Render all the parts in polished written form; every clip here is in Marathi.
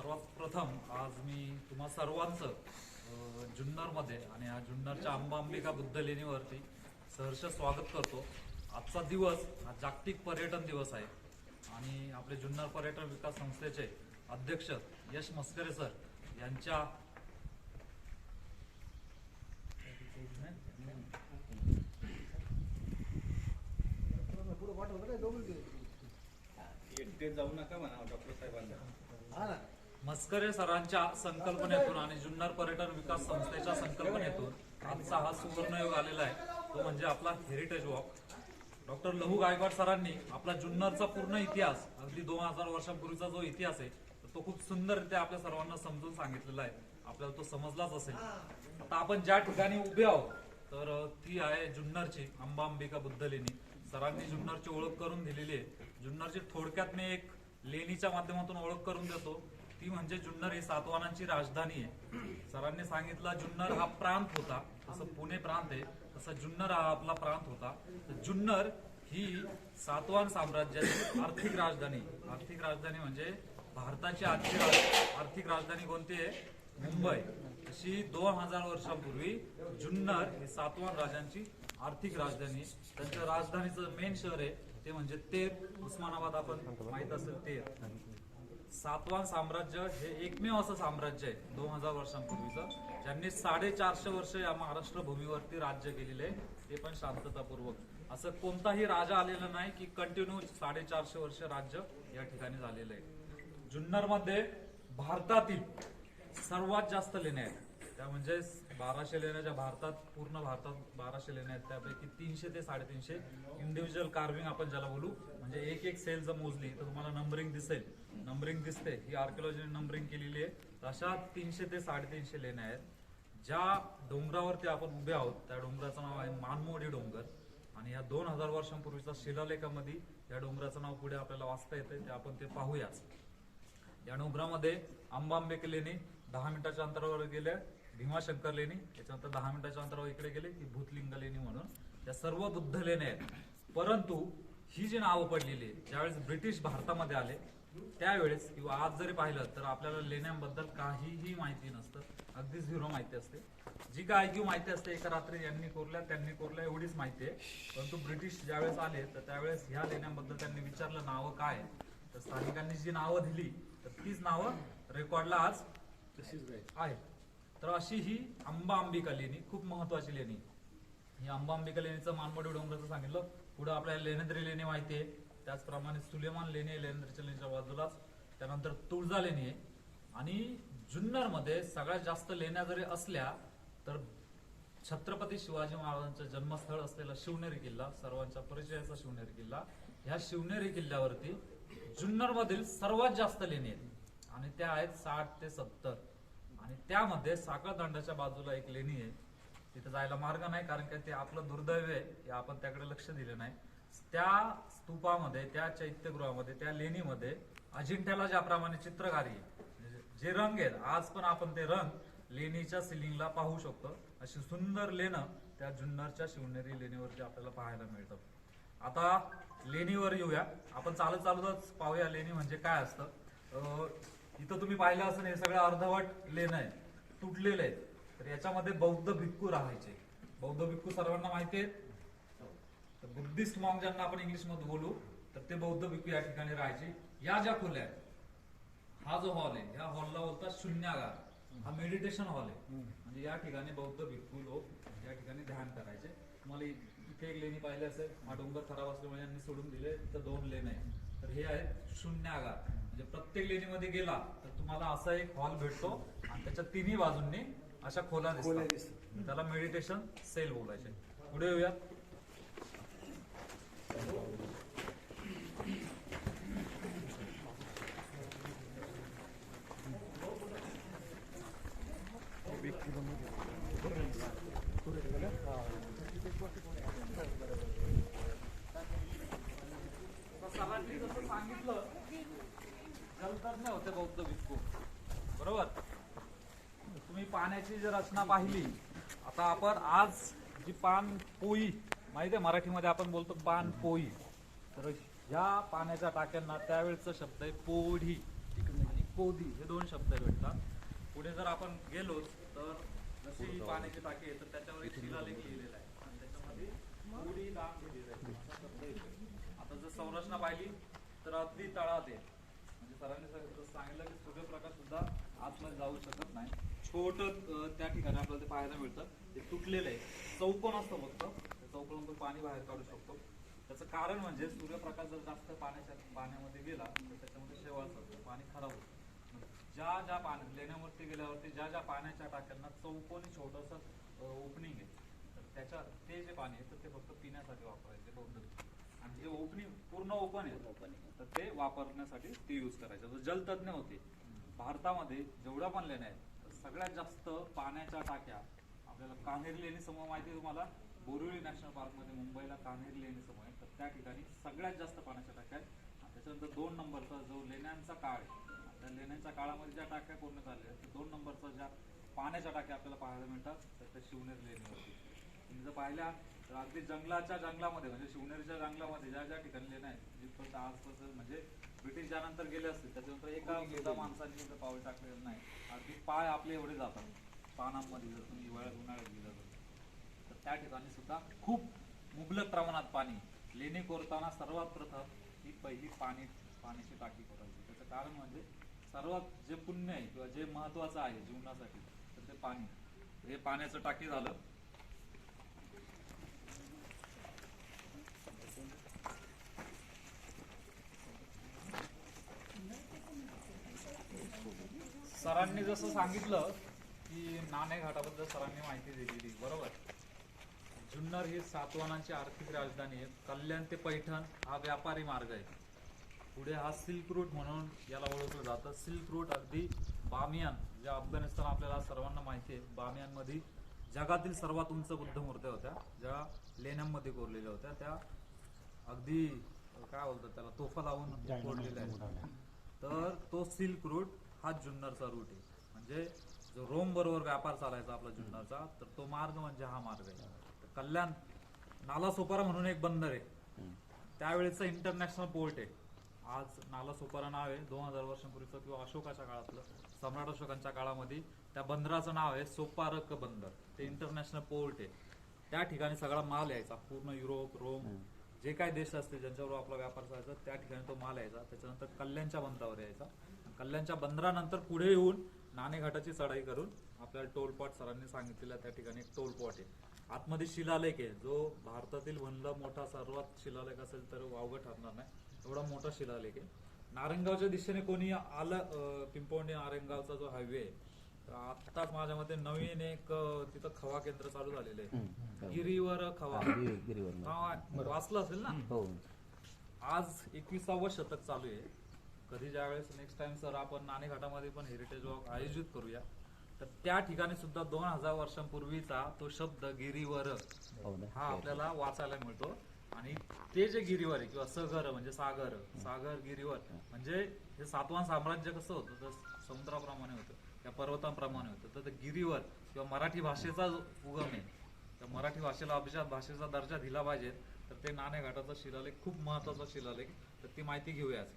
सर्वात प्रथम आज मी तुम्हा सर्वांचं जुन्नरमध्ये आणि या जुन्नरच्या अंबांबिका बुद्ध लेणीवरती सहर्ष स्वागत करतो। आजचा दिवस हा जागतिक पर्यटन दिवस आहे आणि आपले जुन्नर पर्यटन विकास संस्थेचे अध्यक्ष यश मस्करे सर यांच्या जाऊ नका म्हणा डॉक्टर साहेबांना। मस्करे सरांच्या संकल्पनेतून आणि जुन्नर पर्यटन विकास संस्थेच्या संकल्पनेतून आजचा हा सुवर्णयोग आलेला आहे, तो म्हणजे आपला हेरिटेज वॉक। डॉक्टर लहू गायकवाड सरांनी आपला जुन्नरचा पूर्ण इतिहास, अगदी 2000 वर्षांपूर्वीचा जो इतिहास आहे तो खूप सुंदररित्या आपल्या सर्वांना समजून सांगितलेला आहे। आपल्याला तो समजलाच असेल। आता आपण ज्या ठिकाणी उभे आहोत तर ती आहे जुन्नरची अंबांबिका बुद्ध लेणी। सरांनी जुन्नरची ओळख करून दिलेली आहे। जुन्नरची थोडक्यात मी एक लेणीच्या माध्यमातून ओळख करून देतो, ती म्हणजे जुन्नर ही सातवाहनांची राजधानी आहे। सरांनी सांगितलं जुन्नर हा प्रांत होता, जसं पुणे प्रांत आहे तसं जुन्नर हा आपला प्रांत होता। जुन्नर ही सातवाहन साम्राज्याची आर्थिक राजधानी म्हणजे भारताची आर्थिक राजधानी कोणती आहे? मुंबई। अशी 2000 वर्षांपूर्वी जुन्नर ही सातवाहन राजांची आर्थिक राजधानी। त्यांच्या राजधानीचं मेन शहर आहे ते म्हणजे तेर, उस्मानाबाद आपण माहित असेल तेर। सातवाहन साम्राज्य हे एकमेव असं साम्राज्य आहे 2000 वर्षांपूर्वीचं ज्यांनी 450 वर्ष या महाराष्ट्र भूमीवरती राज्य केलेले, ते पण शांततापूर्वक। असं कोणताही राजा आलेला नाही की कंटिन्यू 450 वर्ष राज्य या ठिकाणी झालेलं आहे। जुन्नरमध्ये भारतातील सर्वात जास्त लेण्या आहेत, त्या म्हणजे 1200 लेण्या, ज्या पूर्ण भारतात 1200 लेण्या आहेत त्यापैकी 300 ते 350 इंडिव्हिज्युअल कार्विंग आपण ज्याला बोलू, म्हणजे एक सेल जर मोजली तर तुम्हाला नंबरिंग दिसते, ही आर्किओलॉजीने नंबरिंग केलेली आहे। अशा 300 ते 350 लेण्या आहेत। ज्या डोंगरावरती आपण उभे आहोत त्या डोंगराचं नाव आहे मानमोडी डोंगर आणि या 2000 वर्षांपूर्वीचा शिलालेखामध्ये या डोंगराचं नाव पुढे आपल्याला वाचता येते, ते आपण ते पाहूयाच। या डोंगरामध्ये अंबांबिका लेणी 10 मिनिटाच्या अंतरावर गेले, भीमाशंकर लेणी त्याच्यानंतर 10 मिनिटाच्या अंतरावर इकडे गेले की भूतलिंग लेणी म्हणून त्या सर्व बुद्ध लेण्या आहेत। परंतु ही जी नावं पडलेली आहे, ज्यावेळेस ब्रिटिश भारतामध्ये आले त्यावेळेस किंवा आज जरी पाहिलं तर आपल्याला लेण्यांबद्दल काहीही माहिती नसतं, अगदी झिरो माहिती असते। जी काय ऐकू माहिती असते एका रात्री यांनी कोरल्या एवढीच माहिती आहे। परंतु ब्रिटिश ज्यावेळेस आले तर त्यावेळेस ह्या लेण्यांबद्दल त्यांनी विचारलं नावं काय, तर स्थानिकांनी जी नावं दिली तर तीच नावं रेकॉर्डला आज आहे। तर अशी ही अंबांबिका लेणी खूप महत्वाची लेणी। ही अंबांबिका लेणीचं मानमोडी डोंगराचं सांगितलं, पुढे आपल्याला लेनेद्री लेणी माहिती आहे, त्याचप्रमाणे सुलेमान लेणी आहे लेनेद्रीच्या लेणीच्या बाजूलाच, त्यानंतर तुळजा लेणी आहे। आणि जुन्नर मध्ये सगळ्यात जास्त लेण्या जरी असल्या तर छत्रपती शिवाजी महाराजांचं जन्मस्थळ असलेला शिवनेरी किल्ला, सर्वांच्या परिचयाचा शिवनेरी किल्ला, ह्या शिवनेरी किल्ल्यावरती जुन्नर मधील सर्वात जास्त लेणी आहेत आणि त्या आहेत 60 ते 70। आणि त्यामध्ये साखळदंडाच्या बाजूला एक लेणी आहे, तिथे जायला मार्ग नाही कारण की ते आपलं दुर्दैव आहे की आपण त्याकडे लक्ष दिले नाही। त्या स्तूपामध्ये, त्या चैत्यगृहामध्ये, त्या लेणीमध्ये अजिंठ्याला ज्याप्रमाणे चित्रकारी आहे, जे रंग आहेत आज पण आपण ते रंग लेणीच्या सिलिंगला पाहू शकतो। अशी सुंदर लेणं त्या जुन्नरच्या शिवनेरी लेणीवरती आपल्याला पाहायला मिळतं। आता लेणीवर येऊया, आपण चालतच पाहूया लेणी म्हणजे काय असतं। इथं तुम्ही पाहिलं असं हे सगळं अर्धवट लेणं आहे, तुटलेलं आहे। तर याच्यामध्ये बौद्ध भिक्खू राहायचे। बौद्ध भिक्खू सर्वांना माहिती आहेत, तर बुद्धिस्ट मॉन्क ज्यांना आपण इंग्लिश मध्ये बोलू तर ते बौद्ध भिक्खू या ठिकाणी राहायचे। या ज्या खोल्या आहेत, हा जो हॉल आहे, या हॉलला बोलतात शून्यागार, हा मेडिटेशन हॉल आहे। म्हणजे या ठिकाणी बौद्ध भिक्खू लोक या ठिकाणी ध्यान करायचे। तुम्हाला इथे एक लेणी पाहिली असेल, हा डोंगर खराब असल्यामुळे यांनी सोडून दिले, तर 2 लेण्या आहेत। तर हे आहेत शून्यागार, म्हणजे प्रत्येक लेणीमध्ये गेला तर तुम्हाला असा एक हॉल भेटतो आणि त्याच्या तिन्ही बाजूंनी अशा खोल्या दिसतात, त्याला मेडिटेशन सेल बोलायचे। पुढे येऊया। सरांनी जसं सांगितलं जलतज्ञ होते बौद्ध भिक्खू, बरोबर। तुम्ही पाण्याची जर रचना पाहिली, आता आपण आज जी पान पोई माहिती आहे, मराठीमध्ये आपण बोलतो पान पोई, तर ह्या पाण्याच्या टाक्यांना त्यावेळेचा शब्द आहे पोढी। आणि पोदी हे दोन शब्द भेटतात. पुढे जर आपण गेलो तर जशी पाण्याची टाकी आहे तर त्याच्यावर एक शिलालेख लिहिलेला आहे आणि त्याच्यामध्ये पोदी दाम लिहिलेलं आहे असा शब्द येतो. आता जर संरचना पाहिली तर अगदी तळात आहे, म्हणजे सरांनी सांगितलं की सूर्यप्रकाश सुद्धा आतमध्ये जाऊ शकत नाही. छोट त्या ठिकाणी आपल्याला ते पाहायला मिळतं, ते तुटलेलं आहे, चौकोन असतं फक्त, त्या चौकोनातून पाणी बाहेर काढू शकतो. त्याचं कारण म्हणजे सूर्यप्रकाश जर जास्त पाण्यामध्ये गेला तर त्याच्यामध्ये शेवाळ सरतं, पाणी खराब होतं. ज्या पाण्यात लेण्यावरती गेल्यावरती ज्या पाण्याच्या टाक्यांना चौकोनी छोटंसं ओपनिंग आहे तर ते जे पाणी आहे तर ते फक्त पिण्यासाठी वापरायचे बहुतेक, आणि जे ओपनिंग पूर्ण ओपन आहे तर ते वापरण्यासाठी ते यूज करायचे. जो जलतज्ञ होते भारतामध्ये जेवढ्या पण लेण्या आहेत तर सगळ्यात जास्त पाण्याच्या टाक्या आपल्याला कान्हेरी लेणी समूह माहिती आहे तुम्हाला, बोरिवली नॅशनल पार्कमध्ये मुंबईला कान्हेरी लेणी समूह आहे तर त्या ठिकाणी सगळ्यात जास्त पाण्याच्या टाक्या आहेत. त्याच्यानंतर 2 नंबरचा जो लेण्यांचा काळ आहे, त्या लेण्यांच्या काळामध्ये ज्या टाक्या पूर्ण झाल्या तर 2 नंबरचा ज्या पाण्याच्या टाक्या आपल्याला पाहायला मिळतात तर त्या शिवनेरी लेणीवरती. तुम्ही जर पाहिल्या तर अगदी जंगलामध्ये म्हणजे शिवनेरीच्या जंगलामध्ये ज्या ठिकाणी लेण्या आहेत जिथपर्यंत आजपासून म्हणजे ब्रिटिश ज्यानंतर गेले असतील त्याच्यानंतर एका सुद्धा माणसाने तिथं पाऊल टाकलेलं नाही. अगदी पाय आपले एवढे जातात पानांमध्ये जर तुम्ही उन्हाळ्यात गेलं तर त्या ठिकाणी सुद्धा खूप मुबलक प्रमाणात पाणी. लेणी कोरताना सर्वात प्रथम ही पहिली पाण्याची टाकी करायची. त्याचं कारण म्हणजे सर्वात जे पुण्य आहे किंवा जे महत्वाचं आहे जीवनासाठी तर ते पाणी. हे पाण्याचं टाकी झालं. सरांनी जसं सांगितलं की नाणे घाटाबद्दल सरांनी माहिती दिलेली बरोबर. जुन्नर ही सातवाहनांची आर्थिक राजधानी आहे. कल्याण ते पैठण हा व्यापारी मार्ग आहे. पुढे हा सिल्क रूट म्हणून याला ओळखलं जातं. सिल्क रूट अगदी बामियान, जे अफगाणिस्तान आपल्याला सर्वांना माहिती आहे, बामियानमध्ये जगातील सर्वात उंच बुद्ध मूर्त्या होत्या ज्या लेण्यांमध्ये कोरलेल्या होत्या. त्या अगदी काय बोलतात त्याला तोफा लावून कोरलेल्या आहेत. तर तो सिल्क रूट हा जुन्नरचा रूट आहे. म्हणजे जो रोम बरोबर व्यापार चालायचा आपला जुन्नरचा तर तो मार्ग म्हणजे हा मार्ग आहे. तर कल्याण नालासोपारा म्हणून एक बंदर आहे, त्यावेळेचं इंटरनॅशनल पोर्ट आहे. आज नालासोपारा नाव आहे 2000 वर्षांपूर्वीचं किंवा अशोकाच्या काळातलं, सम्राट अशोकांच्या काळामध्ये त्या बंदराचं नाव आहे सोपारक बंदर. ते इंटरनॅशनल पोर्ट आहे. त्या ठिकाणी सगळा माल यायचा, पूर्ण युरोप रोम जे काही देश असते ज्यांच्याबरोबर आपला व्यापार चालायचा त्या ठिकाणी तो माल यायचा. त्याच्यानंतर कल्याणच्या बंदरावर यायचा. कल्याणच्या बंदरानंतर पुढे येऊन नाणेघाटाची चढाई करून आपल्याला टोल पॉट सरांनी सांगितलेला त्या ठिकाणी एक टोल पॉट आहे. आतमध्ये शिलालेख आहे जो भारतातील बनला मोठा सर्वात शिलालेख असेल तर वावगं ठरणार नाही, एवढा मोठा शिलालेख आहे. नारायणगावच्या दिशेने कोणी आलं, पिंपवणी नारायणगावचा जो हायवे आहे आत्ताच माझ्या मते नवीन एक तिथं खवा केंद्र चालू झालेलं आहे, गिरीवर खवा. वाचलं असेल ना. आज 21वे शतक चालू आहे. कधी ज्यावेळेस नेक्स्ट टाइम सर आपण नाणेघाटामध्ये पण हेरिटेज वॉक आयोजित करूया तर त्या ठिकाणी सुद्धा 2000 वर्षांपूर्वीचा तो शब्द गिरीवर हा आपल्याला वाचायला मिळतो. आणि ते जे गिरीवर आहे किंवा सगर म्हणजे सागर गिरीवर म्हणजे हे सातवाहन साम्राज्य कसं होतं तर समुद्राप्रमाणे होतं, त्या पर्वतांप्रमाणे होतं. तर गिरीवर किंवा मराठी भाषेचा उगम आहे, त्या मराठी भाषेला अभिजात भाषेचा दर्जा दिला पाहिजे तर ते नाणेघाटाचा शिलालेख खूप महत्वाचा शिलालेख. तर ती माहिती घेऊयाच.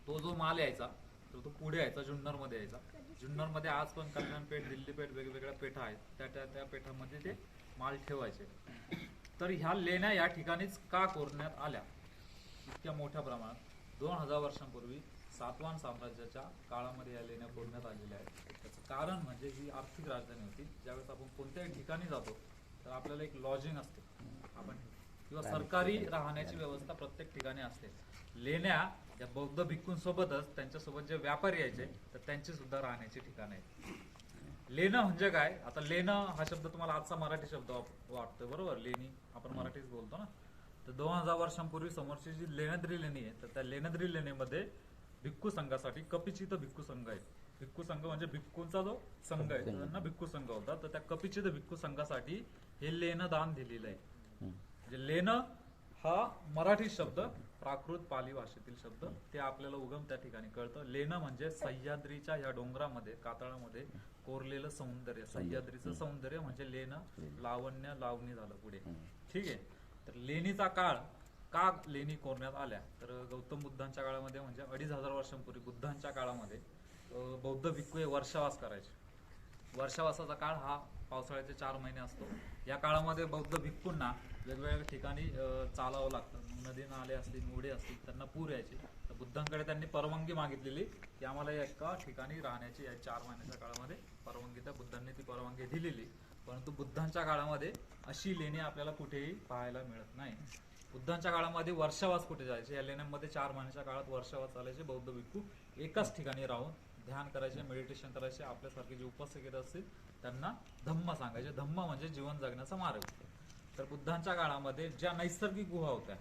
तो जो माल यायचा तर तो पुढे यायचा, जुन्नरमध्ये यायचा. जुन्नरमध्ये आज पण कल्याणपेठ, दिल्लीपेठ वेगवेगळ्या पेठा आहेत, त्या पेठामध्ये ते माल ठेवायचे. तर ह्या लेण्या या ठिकाणीच का कोरण्यात आल्या इतक्या मोठ्या प्रमाणात? 2000 वर्षांपूर्वी सातवाहन साम्राज्याच्या काळामध्ये या लेण्या कोरण्यात आलेल्या आहेत. त्याचं कारण म्हणजे ही आर्थिक राजधानी होती. ज्यावेळेस आपण कोणत्याही ठिकाणी जातो तर आपल्याला एक लॉजिंग असते आपण किंवा सरकारी राहण्याची व्यवस्था प्रत्येक ठिकाणी असते. लेण्या या बौद्ध भिक्खूंसोबतच त्यांच्यासोबत जे व्यापारी यायचे तर त्यांची सुद्धा राहण्याची ठिकाणं आहेत. लेणं म्हणजे काय? आता लेणं हा शब्द तुम्हाला आजचा मराठी शब्द वाटतोय बरोबर, लेणी आपण मराठीच बोलतो ना. तर 2000 वर्षांपूर्वी समोरची जी लेण्याद्री लेणी आहे तर त्या लेण्याद्री लेणीमध्ये भिक्खू संघासाठी कपिचित भिक्खू संघ आहे. भिक्खू संघ म्हणजे भिक्खूंचा जो संघ आहे त्यांना भिक्खू संघ होता. तर त्या कपिचित भिक्खू संघासाठी हे लेणं दान दिलेलं आहे. म्हणजे लेणं हा मराठी शब्द, प्राकृत पाली भाषेतील शब्द, ते आपल्याला उगम त्या ठिकाणी कळतं. लेणं म्हणजे सह्याद्रीच्या या डोंगरामध्ये कातळामध्ये कोरलेलं सौंदर्य. सह्याद्रीचं सौंदर्य म्हणजे लेणं, लावण्य, लावणी झालं पुढे. ठीक आहे. तर लेणीचा काळ का लेणी कोरण्यात आल्या तर गौतम बुद्धांच्या काळामध्ये म्हणजे 2500 वर्षांपूर्वी बुद्धांच्या काळामध्ये बौद्ध भिक्खू हे वर्षावास करायचे. वर्षावासाचा काळ हा पावसाळ्याचे 4 महिने असतो. या काळामध्ये बौद्ध भिक्खूंना वेगवेगळ्या ठिकाणी चालावं लागतं. नदी नाले असतील, ओढे असतील, त्यांना पूर यायचे. तर बुद्धांकडे त्यांनी परवानगी मागितलेली की आम्हाला एका ठिकाणी राहण्याची या 4 महिन्याच्या काळामध्ये परवानगी. त्या बुद्धांनी ती परवानगी दिलेली. परंतु बुद्धांच्या काळामध्ये अशी लेणी आपल्याला कुठेही पाहायला मिळत नाही. बुद्धांच्या काळामध्ये वर्षावास कुठे जायचे? या लेण्यांमध्ये 4 महिन्याच्या काळात वर्षावास चालायचे. बौद्ध भिक्खू एकाच ठिकाणी राहून ध्यान करायचे, मेडिटेशन करायचे. आपल्यासारखे जे उपासक असतील त्यांना धम्म सांगायचे. धम्म म्हणजे जीवन जगण्याचा मार्ग. तर बुद्धांच्या काळामध्ये ज्या नैसर्गिक गुहा होत्या,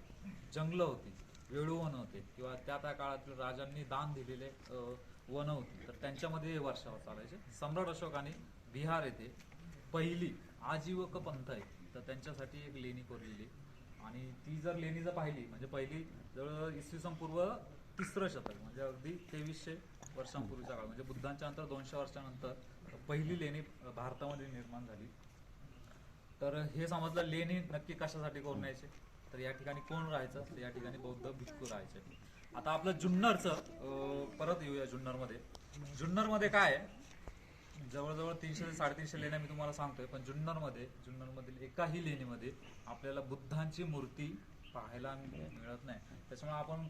जंगलं होती, वेळूवन होते, किंवा त्या काळातील राजांनी दान दिलेले वन होती, तर त्यांच्यामध्ये हे वर्षावास चालायचे. सम्राट अशोकाने बिहार येथे पहिली आजीवक पंथ आहे, तर त्यांच्यासाठी एक लेणी कोरलेली. आणि ती जर लेणी जर पाहिली, म्हणजे पहिली जवळजवळ इसवी सन पूर्व 3रं शतक, म्हणजे अगदी 2300 वर्षांपूर्वीचा काळ, म्हणजे बुद्धांच्या नंतर 200 वर्षानंतर पहिली लेणी भारतामध्ये निर्माण झाली. तर हे समजलं लेणी नक्की कशासाठी कोरण्याचे. तर या ठिकाणी कोण राहायचं? तर या ठिकाणी बौद्ध भिक्खू राहायचे. आता आपलं जुन्नरचं परत येऊया. जुन्नरमध्ये काय आहे? जवळजवळ 300 ते 350 लेण्या मी तुम्हाला सांगतोय, पण जुन्नरमधील एकाही लेणीमध्ये आपल्याला बुद्धांची मूर्ती पाहायला मिळत नाही. त्याच्यामुळे आपण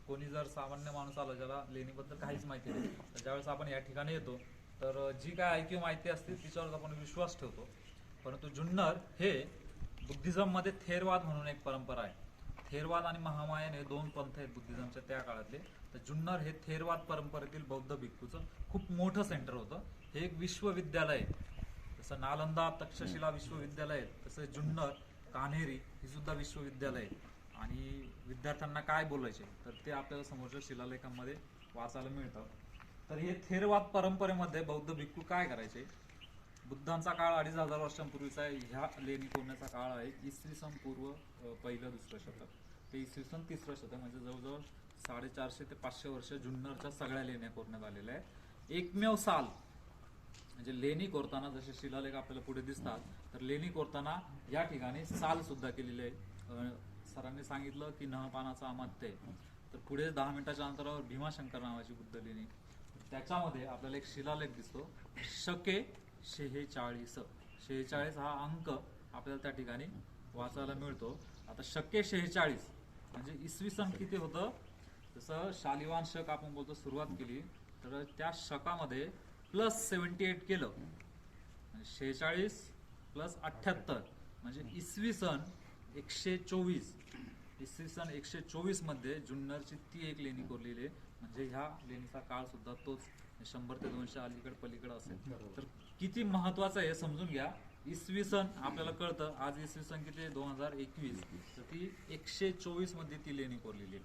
कोणी जर सामान्य माणूस आला ज्याला लेणीबद्दल काहीच माहिती नाही, तर ज्यावेळेस आपण या ठिकाणी येतो तर जी काय ऐकीव माहिती असते तिच्यावर आपण विश्वास ठेवतो. परंतु जुन्नर हे बुद्धिझममध्ये थेरवाद म्हणून एक परंपरा आहे. थेरवाद आणि महामायन हे 2 पंथ आहेत बुद्धिझमच्या त्या काळातले. तर जुन्नर हे थेरवाद परंपरेतील बौद्ध भिक्खूचं खूप मोठं सेंटर होतं. हे एक विश्वविद्यालय आहे. जसं नालंदा तक्षशिला विश्वविद्यालय आहे, तसं जुन्नर, कान्हेरी ही सुद्धा विश्वविद्यालय आहे. आणि विद्यार्थ्यांना काय बोलायचे तर ते आपल्याला समोरच्या शिलालेखांमध्ये वाचायला मिळतं. तर हे थेरवाद परंपरेमध्ये बौद्ध भिक्खू काय करायचे? बुद्धांचा काळ 2500 वर्षांपूर्वीचा आहे. ह्या लेणी कोरण्याचा काळ आहे इसवी सन पूर्व 1-2 शतक ते इसवी सन 3रं शतक, म्हणजे जवळजवळ 450 ते 500 वर्ष जुन्नरच्या सगळ्या लेण्या कोरण्यात आलेल्या आहेत. एकमेव साल म्हणजे लेणी कोरताना, जसे शिलालेख आपल्याला पुढे दिसतात, तर लेणी कोरताना या ठिकाणी साल सुद्धा केलेले आहे. सरांनी सांगितलं की नहपानाचा अमात्य आहे. तर पुढे 10 मिनिटाच्या अंतरावर भीमाशंकर नावाची बुद्ध लेणी, त्याच्यामध्ये आपल्याला एक शिलालेख दिसतो, शके 46. 46 हा अंक आपल्याला त्या ठिकाणी वाचायला मिळतो. आता शके 46 म्हणजे इसवी सन किती होतं? जसं शालिवान शक आपण बोलतो, सुरुवात केली तर त्या शकामध्ये +78 केलं, 46 + 78 म्हणजे इसवी सन 124. इसवी सन 124 मध्ये जुन्नरची ती एक लेणी कोरलेली आहे. म्हणजे ह्या लेणीचा काळ सुद्धा तोच 100 ते 200 अलीकडे पलीकडे असेल. तर किती महत्वाचं आहे समजून घ्या. इसवी सन आपल्याला कळतं, आज इसवी सन किती 2021, तर ती 124 मध्ये ती लेणी कोरलेली आहे.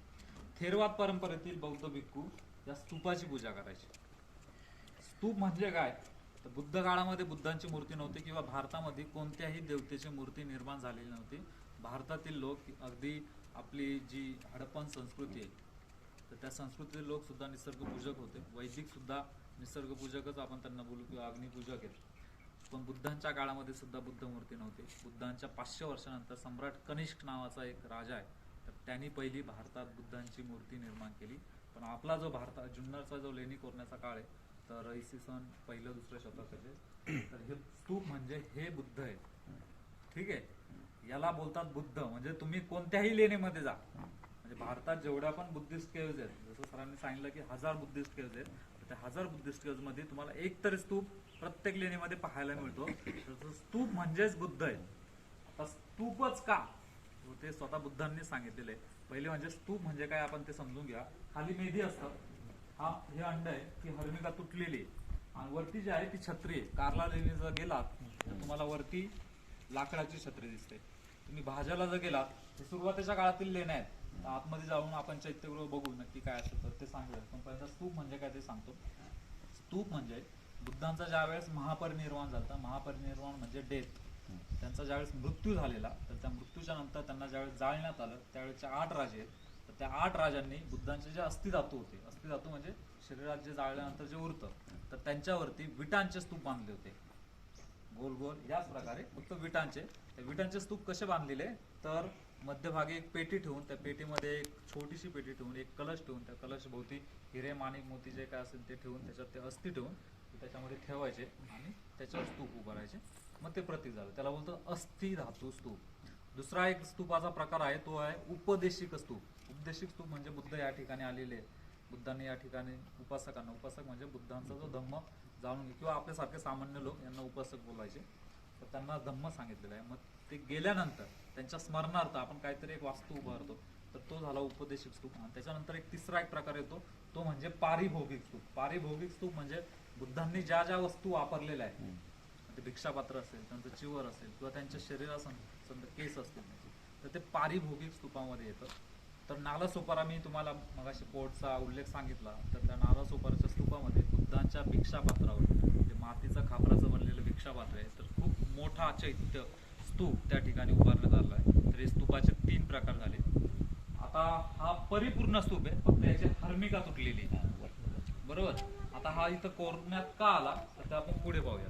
थेरवाद परंपरेतील बौद्ध भिक्खू या स्तूपाची पूजा करायची. स्तूप म्हणजे काय? तर बुद्ध काळामध्ये बुद्धांची मूर्ती नव्हती, किंवा भारतामध्ये कोणत्याही देवतेची मूर्ती निर्माण झालेली नव्हती. भारतातील लोक अगदी आपली जी हडप्पन संस्कृती आहे, तर त्या संस्कृतीतील लोक सुद्धा निसर्गपूजक होते. वैदिक सुद्धा निसर्गपूजकच आपण त्यांना बोलू, किंवा अग्निपूजक आहेत. पण बुद्धांच्या काळामध्ये सुद्धा बुद्ध मूर्ती नव्हती. बुद्धांच्या 500 वर्षानंतर सम्राट कनिष्क नावाचा एक राजा आहे, तर त्यांनी पहिली भारतात बुद्धांची मूर्ती निर्माण केली. पण आपला जो जुन्नरचा जो लेणी कोरण्याचा काळ आहे, तर इसवी सन 1-2 शतकाचे. तर हे स्तूप म्हणजे हे बुद्ध आहे. ठीक आहे, याला बोलतात बुद्ध. म्हणजे तुम्ही कोणत्याही लेणीमध्ये जा, म्हणजे भारतात जेवढ्या पण बुद्धिस्ट केव्ज आहेत, जसं सरांनी सांगितलं की 1000 बुद्धिस्ट केव्ज आहेत, तर त्या 1000 बुद्धिस्ट केव्ज मध्ये तुम्हाला एक तरी स्तूप प्रत्येक लेणीमध्ये पाहायला मिळतो. तर स्तूप म्हणजेच बुद्ध आहे. आता स्तूपच का, ते स्वतः बुद्धांनी सांगितलेलं आहे. पहिले म्हणजे स्तूप म्हणजे काय आपण ते समजून घ्या. खाली मेधी असतं, हे अंड आहे, ती हर्मिका तुटलेली आहे, आणि वरती जी आहे ती छत्री आहे. कार्ला लेणी जर गेलात तर तुम्हाला वरती लाकडाची छत्री दिसते. तुम्ही भाज्याला जर गेलात तर सुरुवातीच्या काळातील लेण्या आहेत. आतमध्ये जाऊन आपण चैत्यगृह बघू नक्की काय असेल तर ते सांगूया. पण पहिल्यांदा स्तूप म्हणजे काय ते सांगतो. स्तूप म्हणजे बुद्धांचा ज्यावेळेस महापरिनिर्वाण झाला, महापरिनिर्वाण म्हणजे डेथ, त्यांचा ज्यावेळेस मृत्यू झालेला, तर त्या मृत्यूच्या नंतर त्यांना ज्यावेळेस जाळण्यात आलं, त्यावेळेचे 8 राजे आहेत. तर त्या 8 राजांनी बुद्धांचे जे अस्थिधातू होते, अस्थिधातू म्हणजे शरीरात जे जाळल्यानंतर जे उरतं, तर त्यांच्यावरती विटांचे स्तूप बांधले होते, गोल गोल याच प्रकारे, फक्त विटांचे. विटांचे स्तूप कसे बांधलेले, तर मध्यभागी एक पेटी ठेवून त्या पेटीमध्ये एक छोटीशी पेटी ठेवून एक कलश ठेवून त्या कलश भोवती हिरे माणिक मोती जे काय असेल ते ठेवून त्याच्यात ते अस्थी ठेवून ते त्याच्यामध्ये ठेवायचे आणि त्याच्यावर स्तूप उभारायचे. मग ते प्रतीक झालं, त्याला बोलतं अस्थि धातू स्तूप. दुसरा एक स्तूपाचा प्रकार आहे तो आहे उपदेशिक स्तूप. उपदेशिक स्तूप म्हणजे बुद्ध या ठिकाणी आलेले, बुद्धांनी या ठिकाणी उपासकांना, उपासक म्हणजे बुद्धांचा जो धम्म जाणून किंवा आपल्यासारखे सामान्य लोक यांना उपासक बोलायचे, तर त्यांना धम्म सांगितलेला आहे. मग ते गेल्यानंतर त्यांच्या स्मरणार्थ आपण काहीतरी एक वास्तू उभारतो, तर तो झाला उपदेशिक स्तूप. आणि त्याच्यानंतर एक तिसरा एक प्रकार येतो तो म्हणजे पारिभोगिक स्तूप. पारिभोगिक स्तूप म्हणजे बुद्धांनी ज्या ज्या वस्तू वापरलेल्या आहेत, ते भिक्षापात्र असेल, त्यांचं चिवर असेल किंवा त्यांच्या शरीरासंबंध केस असतील त्याचे, तर ते पारिभोगिक स्तूपामध्ये येतं. तर नालासोपारा मी तुम्हाला मगाशी पोटचा उल्लेख सांगितला, तर त्या नालासोपाराच्या स्तूपामध्ये बुद्धांच्या भिक्षापात्रावर जे मातीचं खापराचं बनलेलं भिक्षापात्र आहे, तर खूप मोठा चैत्य स्तूप त्या ठिकाणी उभारण्यात आला आहे. तर हे स्तूपाचे 3 प्रकार झाले. आता हा परिपूर्ण स्तूप आहे, फक्त याची हर्मिका तुटलेली आहे. बरोबर. आता हा इथं कोरण्यात का आला तर ते आपण पुढे पाहूया.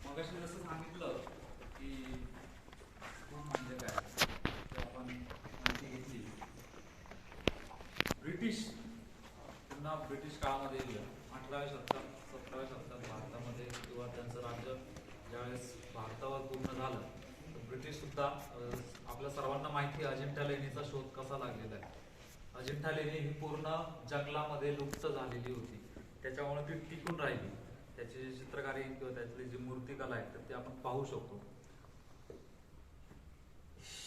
मगाशी जसं सांगितलं की स्तूप म्हणजे काय ते आपण माहिती घेतली. पुन्हा ब्रिटिश काळामध्ये येऊया. 18व्या शतकात 17व्या शतकात भारतामध्ये किंवा त्यांचं राज्य ज्यावेळेस भारतावर पूर्ण झालं, तर ब्रिटिश सुद्धा आपल्या सर्वांना माहिती आहे अजिंठा लेणीचा शोध कसा लागलेला आहे. अजिंठा लेणी ही पूर्ण जंगलामध्ये लुप्त झालेली होती, त्याच्यामुळे ती टिकून राहिली. त्याची जी चित्रकारी किंवा त्यातली जी मूर्तिकला आहे तर ती आपण पाहू शकतो.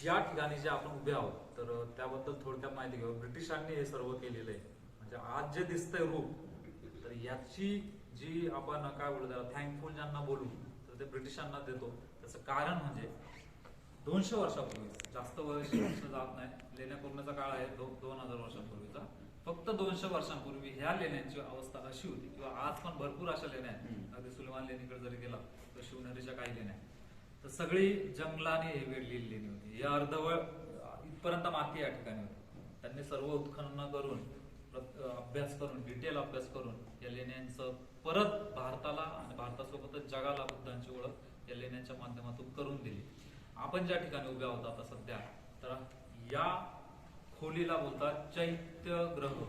या ठिकाणी जे आपण उभे आहोत तर त्याबद्दल थोडक्यात माहिती घेऊ. ब्रिटिशांनी हे सर्व केलेलं आहे. म्हणजे आज जे दिसतंय रूप, तर याची जी आपण काय बोलू त्याला थँकफुल ज्यांना बोलू तर ते ब्रिटिशांना देतो. त्याचं कारण म्हणजे 200 वर्षापूर्वी, जास्त वर्ष जात नाही, लेण्या पूर्णचा काळ आहे 2000 वर्षांपूर्वीचा. फक्त 200 वर्षांपूर्वी ह्या लेण्यांची अवस्था अशी होती, किंवा आज पण भरपूर अशा लेण्या आहेत. अगदी सुलेमान लेणीकडे जरी गेला तर शिवनेरीच्या काही लेण्या, तर सगळी जंगलाने हे वेढलेली लेणी होती. या अर्धवळ इथपर्यंत माती या ठिकाणी होती. त्यांनी सर्व उत्खनन करून अभ्यास करून डिटेल अभ्यास करून या लेण्यांचं परत भारताला आणि भारतासोबतच जगाला बुद्धांची ओळख या लेण्यांच्या माध्यमातून करून दिली. आपण ज्या ठिकाणी उभे आहोत आता सध्या, तर या खोलीला बोलतात चैत्यग्रह.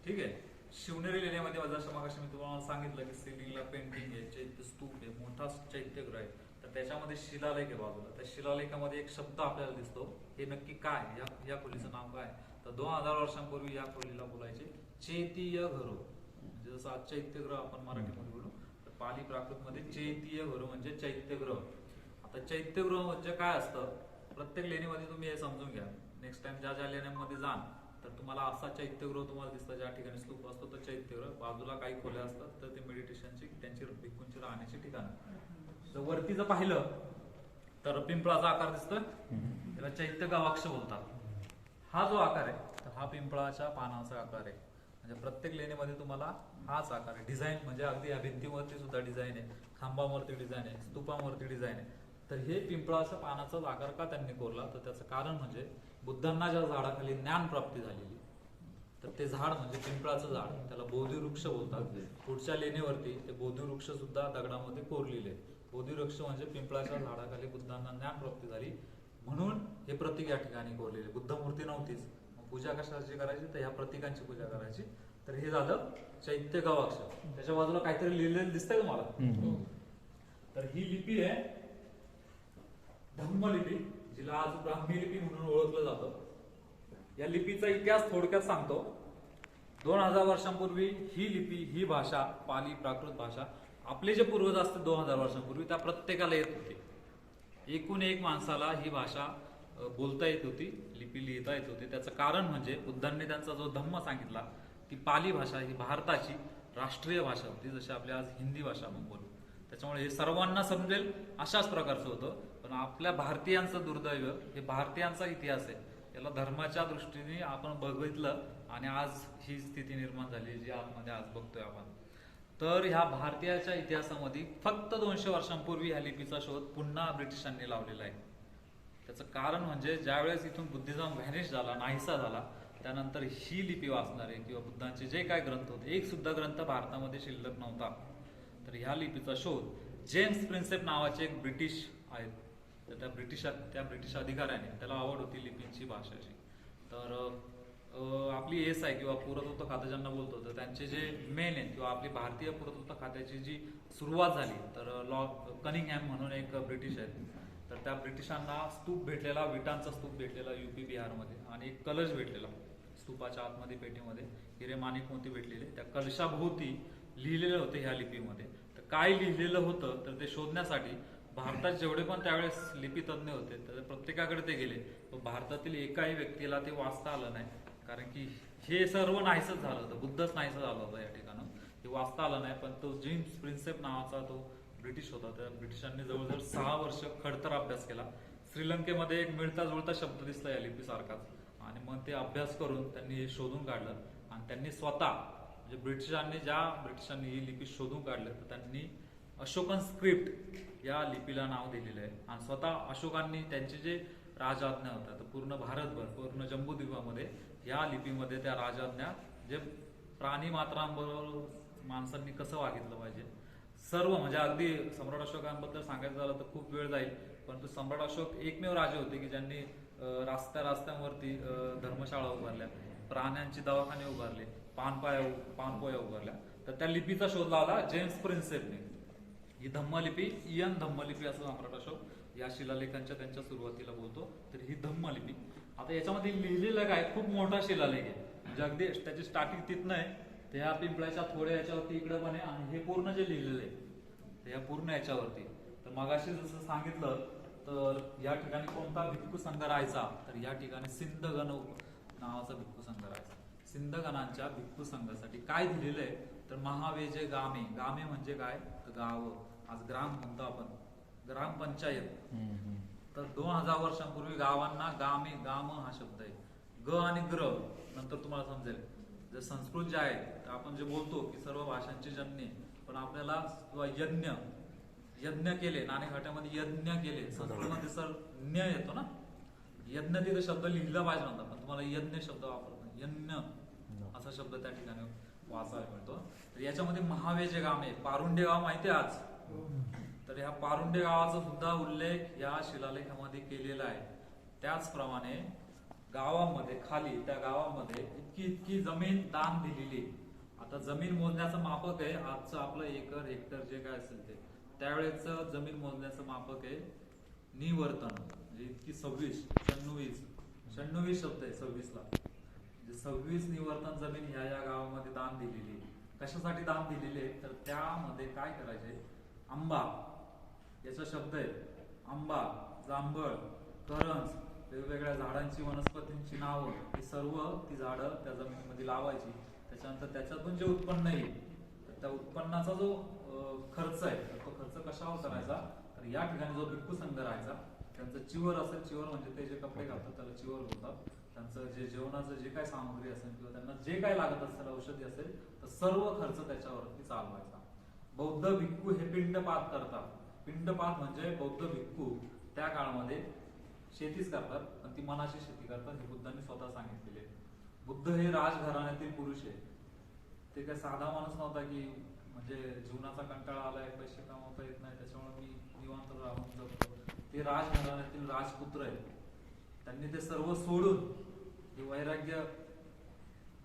ठीक आहे. शिवनेरी लेण्यामध्ये जसं मगाशी मी तुम्हाला सांगितलं की सिलिंगला पेंटिंग आहे, चैत्य स्तूप आहे, मोठा चैत्यग्रह आहे, तर त्याच्यामध्ये शिलालेख आहे बाजूला. त्या शिलालेखामध्ये एक शब्द आपल्याला दिसतो. हे नक्की काय, या खोलीचं नाव काय, तर 2000 वर्षांपूर्वी या खोलीला बोलायचे चैतीय घरो. म्हणजे जसं आज चैत्यग्रह आपण मराठीमध्ये बोलू, तर पाली प्राकृत मध्ये चैतीय घरो म्हणजे चैत्यग्रह. आता चैत्यगृह म्हणजे काय असतं, प्रत्येक लेणीमध्ये तुम्ही हे समजून घ्या. नेक्स्ट टाइम ज्या ज्या लेण्यांमध्ये जाल तर तुम्हाला असा चैत्यगृह तुम्हाला दिसतं, ज्या ठिकाणी स्तूप असतो तर चैत्यगृह, बाजूला काही खोल्या असतात तर ते मेडिटेशनची, त्यांची भिक्खूंची राहण्याची ठिकाणं. जर वरती जर पाहिलं तर पिंपळाचा आकार दिसतोय, त्याला चैत्य गवाक्ष बोलतात. हा जो आकार आहे तर हा पिंपळाच्या पानाचा आकार आहे. म्हणजे प्रत्येक लेणीमध्ये तुम्हाला हाच आकार आहे. डिझाईन म्हणजे अगदी या भिंतीवरती सुद्धा डिझाईन आहे, खांबावरती डिझाईन आहे, स्तूपावरती डिझाईन आहे. तर हे पिंपळाच्या पानाचाच आकार का त्यांनी कोरला, तर त्याचं कारण म्हणजे बुद्धांना ज्या झाडाखाली ज्ञान प्राप्ती झालेली, तर ते झाड म्हणजे पिंपळाचं झाड, त्याला बोधिवृक्ष बोलतात. पुढच्या लेणीवरती ते बोधिवृक्ष सुद्धा दगडामध्ये कोरलेले. बोधिवृक्ष म्हणजे पिंपळाच्या झाडाखाली बुद्धांना ज्ञान प्राप्ती झाली म्हणून हे प्रतीक या ठिकाणी कोरलेले. बुद्ध मूर्ती नव्हतीच, मग पूजा कशाची करायची, तर ह्या प्रतीकांची पूजा करायची. तर हे झालं चैत्य गवाक्ष. त्याच्या बाजूला काहीतरी लिहिलेलं दिसतंय तुम्हाला, तर ही लिपी आहे धम्मलिपी, जिला आज ब्राह्मी लिपी म्हणून ओळखलं जातं. या लिपीचा इतिहास थोडक्यात सांगतो. 2000 वर्षांपूर्वी ही लिपी, ही भाषा, पाली प्राकृत भाषा, आपले जे पूर्वज असते 2000 वर्षांपूर्वी त्या प्रत्येकाला येत होती. एकूण एक माणसाला ही भाषा बोलता येत होती, लिपी लिहिता येत होती. त्याचं कारण म्हणजे बुद्धांनी त्यांचा जो धम्म सांगितला, ती पाली भाषा ही भारताची राष्ट्रीय भाषा होती, जशी आपली आज हिंदी भाषा आपण बोलू. त्याच्यामुळे हे सर्वांना समजेल अशाच प्रकारचं होतं. पण आपल्या भारतीयांचं दुर्दैव, हे भारतीयांचा इतिहास आहे, याला धर्माच्या दृष्टीने आपण बघितलं आणि आज ही स्थिती निर्माण झाली जी आतमध्ये आज बघतोय आपण. तर ह्या भारतीयाच्या इतिहासामध्ये फक्त 200 वर्षांपूर्वी ह्या लिपीचा शोध पुन्हा ब्रिटिशांनी लावलेला आहे. त्याचं कारण म्हणजे ज्यावेळेस इथून बुद्धिझम व्हॅनिश झाला, नाहीसा झाला, त्यानंतर ही लिपी वाचणारे किंवा बुद्धांचे जे काय ग्रंथ होते, एक सुद्धा ग्रंथ भारतामध्ये शिल्लक नव्हता. तर ह्या लिपीचा शोध जेम्स प्रिन्सेप नावाचे एक ब्रिटिश आहेत. तर त्या ब्रिटिश अधिकाऱ्याने, त्याला आवड होती लिपींची, भाषाची. तर आपली एस आहे किंवा पुरातत्व खातं ज्यांना बोलतो, तर त्यांचे जे मेन आहेत किंवा आपली भारतीय पुरातत्व खात्याची जी सुरुवात झाली, तर लॉर्ड कनिंगहॅम म्हणून एक ब्रिटिश आहेत. तर त्या ब्रिटिशांना स्तूप भेटलेला, विटांचा स्तूप भेटलेला UP बिहारमध्ये, आणि एक कलश भेटलेला स्तूपाच्या आतमध्ये पेटीमध्ये, हिरे माणिक मोती भेटलेले. त्या कलशाभोवती लिहिलेले होते ह्या लिपीमध्ये. तर काय लिहिलेलं होतं तर ते शोधण्यासाठी भारतात जेवढे पण त्यावेळेस लिपी तज्ञ होते तर प्रत्येकाकडे ते गेले. पण भारतातील एकाही व्यक्तीला ते वाचता आलं नाही, कारण की हे सर्व नाहीसच झालं होतं, बुद्धच नाहीसं झालं होतं या ठिकाणी. ते वाचता आलं नाही. पण तो जेम्स प्रिन्सेप नावाचा तो ब्रिटिश होता, त्या ब्रिटिशांनी जवळजवळ 6 वर्ष खडतर अभ्यास केला. श्रीलंकेमध्ये एक मिळता जुळता शब्द दिसला या लिपीसारखाच, आणि मग ते अभ्यास करून त्यांनी हे शोधून काढलं. आणि त्यांनी स्वतः, म्हणजे ब्रिटिशांनी ही लिपी शोधून काढलं, तर त्यांनी अशोकन स्क्रिप्ट या लिपीला नाव दिलेलं आहे. आणि स्वतः अशोकांनी त्यांचे जे राजआज्ञा होत्या, तर पूर्ण भारतभर, पूर्ण जम्बूद्वीपामध्ये या लिपीमध्ये त्या राजआज्ञा, जे प्राणी मात्रांबरोबर माणसांनी कसं वागितलं पाहिजे, सर्व, म्हणजे अगदी सम्राट अशोकांबद्दल सांगायचं झालं तर खूप वेळ जाईल. परंतु सम्राट अशोक एकमेव राजे होते की ज्यांनी रस्त्यावरती धर्मशाळा उभारल्या, प्राण्यांची दवाखाने उभारले, पानपोया उभारल्या. तर त्या लिपीचा शोध लावला जेम्स प्रिन्सेपने. ही धम्मलिपी, इयन धम्मलिपी असं सम्राट अशोक या शिलालेखांच्या त्यांच्या सुरुवातीला बोलतो. तर ही धम्मलिपी, आता याच्यामध्ये लिहिलेलं काय, खूप मोठा शिलालेख आहे, म्हणजे अगदी त्याची स्टार्टिंग तिथनं आहे, त्या पिंपळाच्या थोड्या याच्यावरती इकडे पण आहे, आणि हे पूर्ण जे लिहिलेलं आहे ते या पूर्ण याच्यावरती. तर मगाशी जसं सांगितलं, तर या ठिकाणी कोणता भिक्खू संघ राहायचा, तर या ठिकाणी सिंधगण नावाचा भिक्खू संघ राहायचा. सिंधगणांच्या भिक्खू संघासाठी काय दिलेलं आहे तर महावेजे गामे. गामे म्हणजे काय तर गाव, आज ग्राम म्हणतो आपण, ग्रामपंचायत. तर 2000 वर्षांपूर्वी गावांना गामे, गाम हा शब्द आहे. ग आणि ग्र नंतर तुम्हाला समजेल. जर संस्कृत जे आहे, तर आपण जे बोलतो की सर्व भाषांचे जननी, पण आपल्याला किंवा यज्ञ केले, नाणेघाट्यामध्ये यज्ञ केले, संस्कृतमध्ये सर न्य येतो ना, यज्ञ तिथे शब्द लिहिला पाहिजे नव्हता, पण तुम्हाला यज्ञ शब्द वापरतो, यज्ञ असा शब्द त्या ठिकाणी वाचायला मिळतो. तर याच्यामध्ये महावेजे गाव आहे, पारुंडे गाव माहिती आहे आज, तर ह्या पारुंडे गावाचा सुद्धा उल्लेख या शिलालेखामध्ये केलेला आहे. त्याचप्रमाणे गावामध्ये खाली, त्या गावामध्ये इतकी जमीन दान दिलेली. आता जमीन मोजण्याचं मापक आहे आजचं आपलं एकर, हेक्टर जे काय असेल ते, त्यावेळेच जमीन मोजण्याचं मापक आहे निवर्तन, म्हणजे इतकी 26 शब्द आहे 26ला, म्हणजे 26 निवर्तन जमीन ह्या गावामध्ये दान दिलेली. कशासाठी दान दिलेली आहे तर त्यामध्ये काय करायचे, आंबा याचा शब्द आहे, आंबा, जांभळ, करंज, वेगवेगळ्या झाडांची, वनस्पतींची नावं, ही सर्व ती झाडं त्या जमिनीमध्ये लावायची. त्याच्यानंतर त्याच्यातून जे उत्पन्न येईल, तर त्या उत्पन्नाचा जो खर्च आहे, तो खर्च कशावर करायचा तर या ठिकाणी जो भिक्खू संघ राहायचा, त्यांचं चिवर असेल, चिवर म्हणजे ते जे कपडे घालतात त्याला चिवर बोलतात, त्यांचं जे जेवणाचं जे काय सामग्री असेल किंवा त्यांना जे काय लागत असेल, औषधी असेल, तर सर्व खर्च त्याच्यावरती चालवायचा. बौद्ध भिक्खू हे पिंडपात करतात. पिंडपात म्हणजे बौद्ध भिक्खू त्या काळामध्ये शेतीच करतात, पण ती मनाची शेती करतात, हे बुद्धांनी स्वतः सांगितलेले. बुद्ध हे राजघराण्यातील पुरुष आहे, ते काय साधा माणूस नव्हता की म्हणजे जीवनाचा कंटाळा आलाय, पैसे कमावता येत नाही त्याच्यामुळे मी निवांत राहून जगतो. ते राजघराण्यातील राजपुत्र आहेत. त्यांनी ते सर्व सोडून हे वैराग्य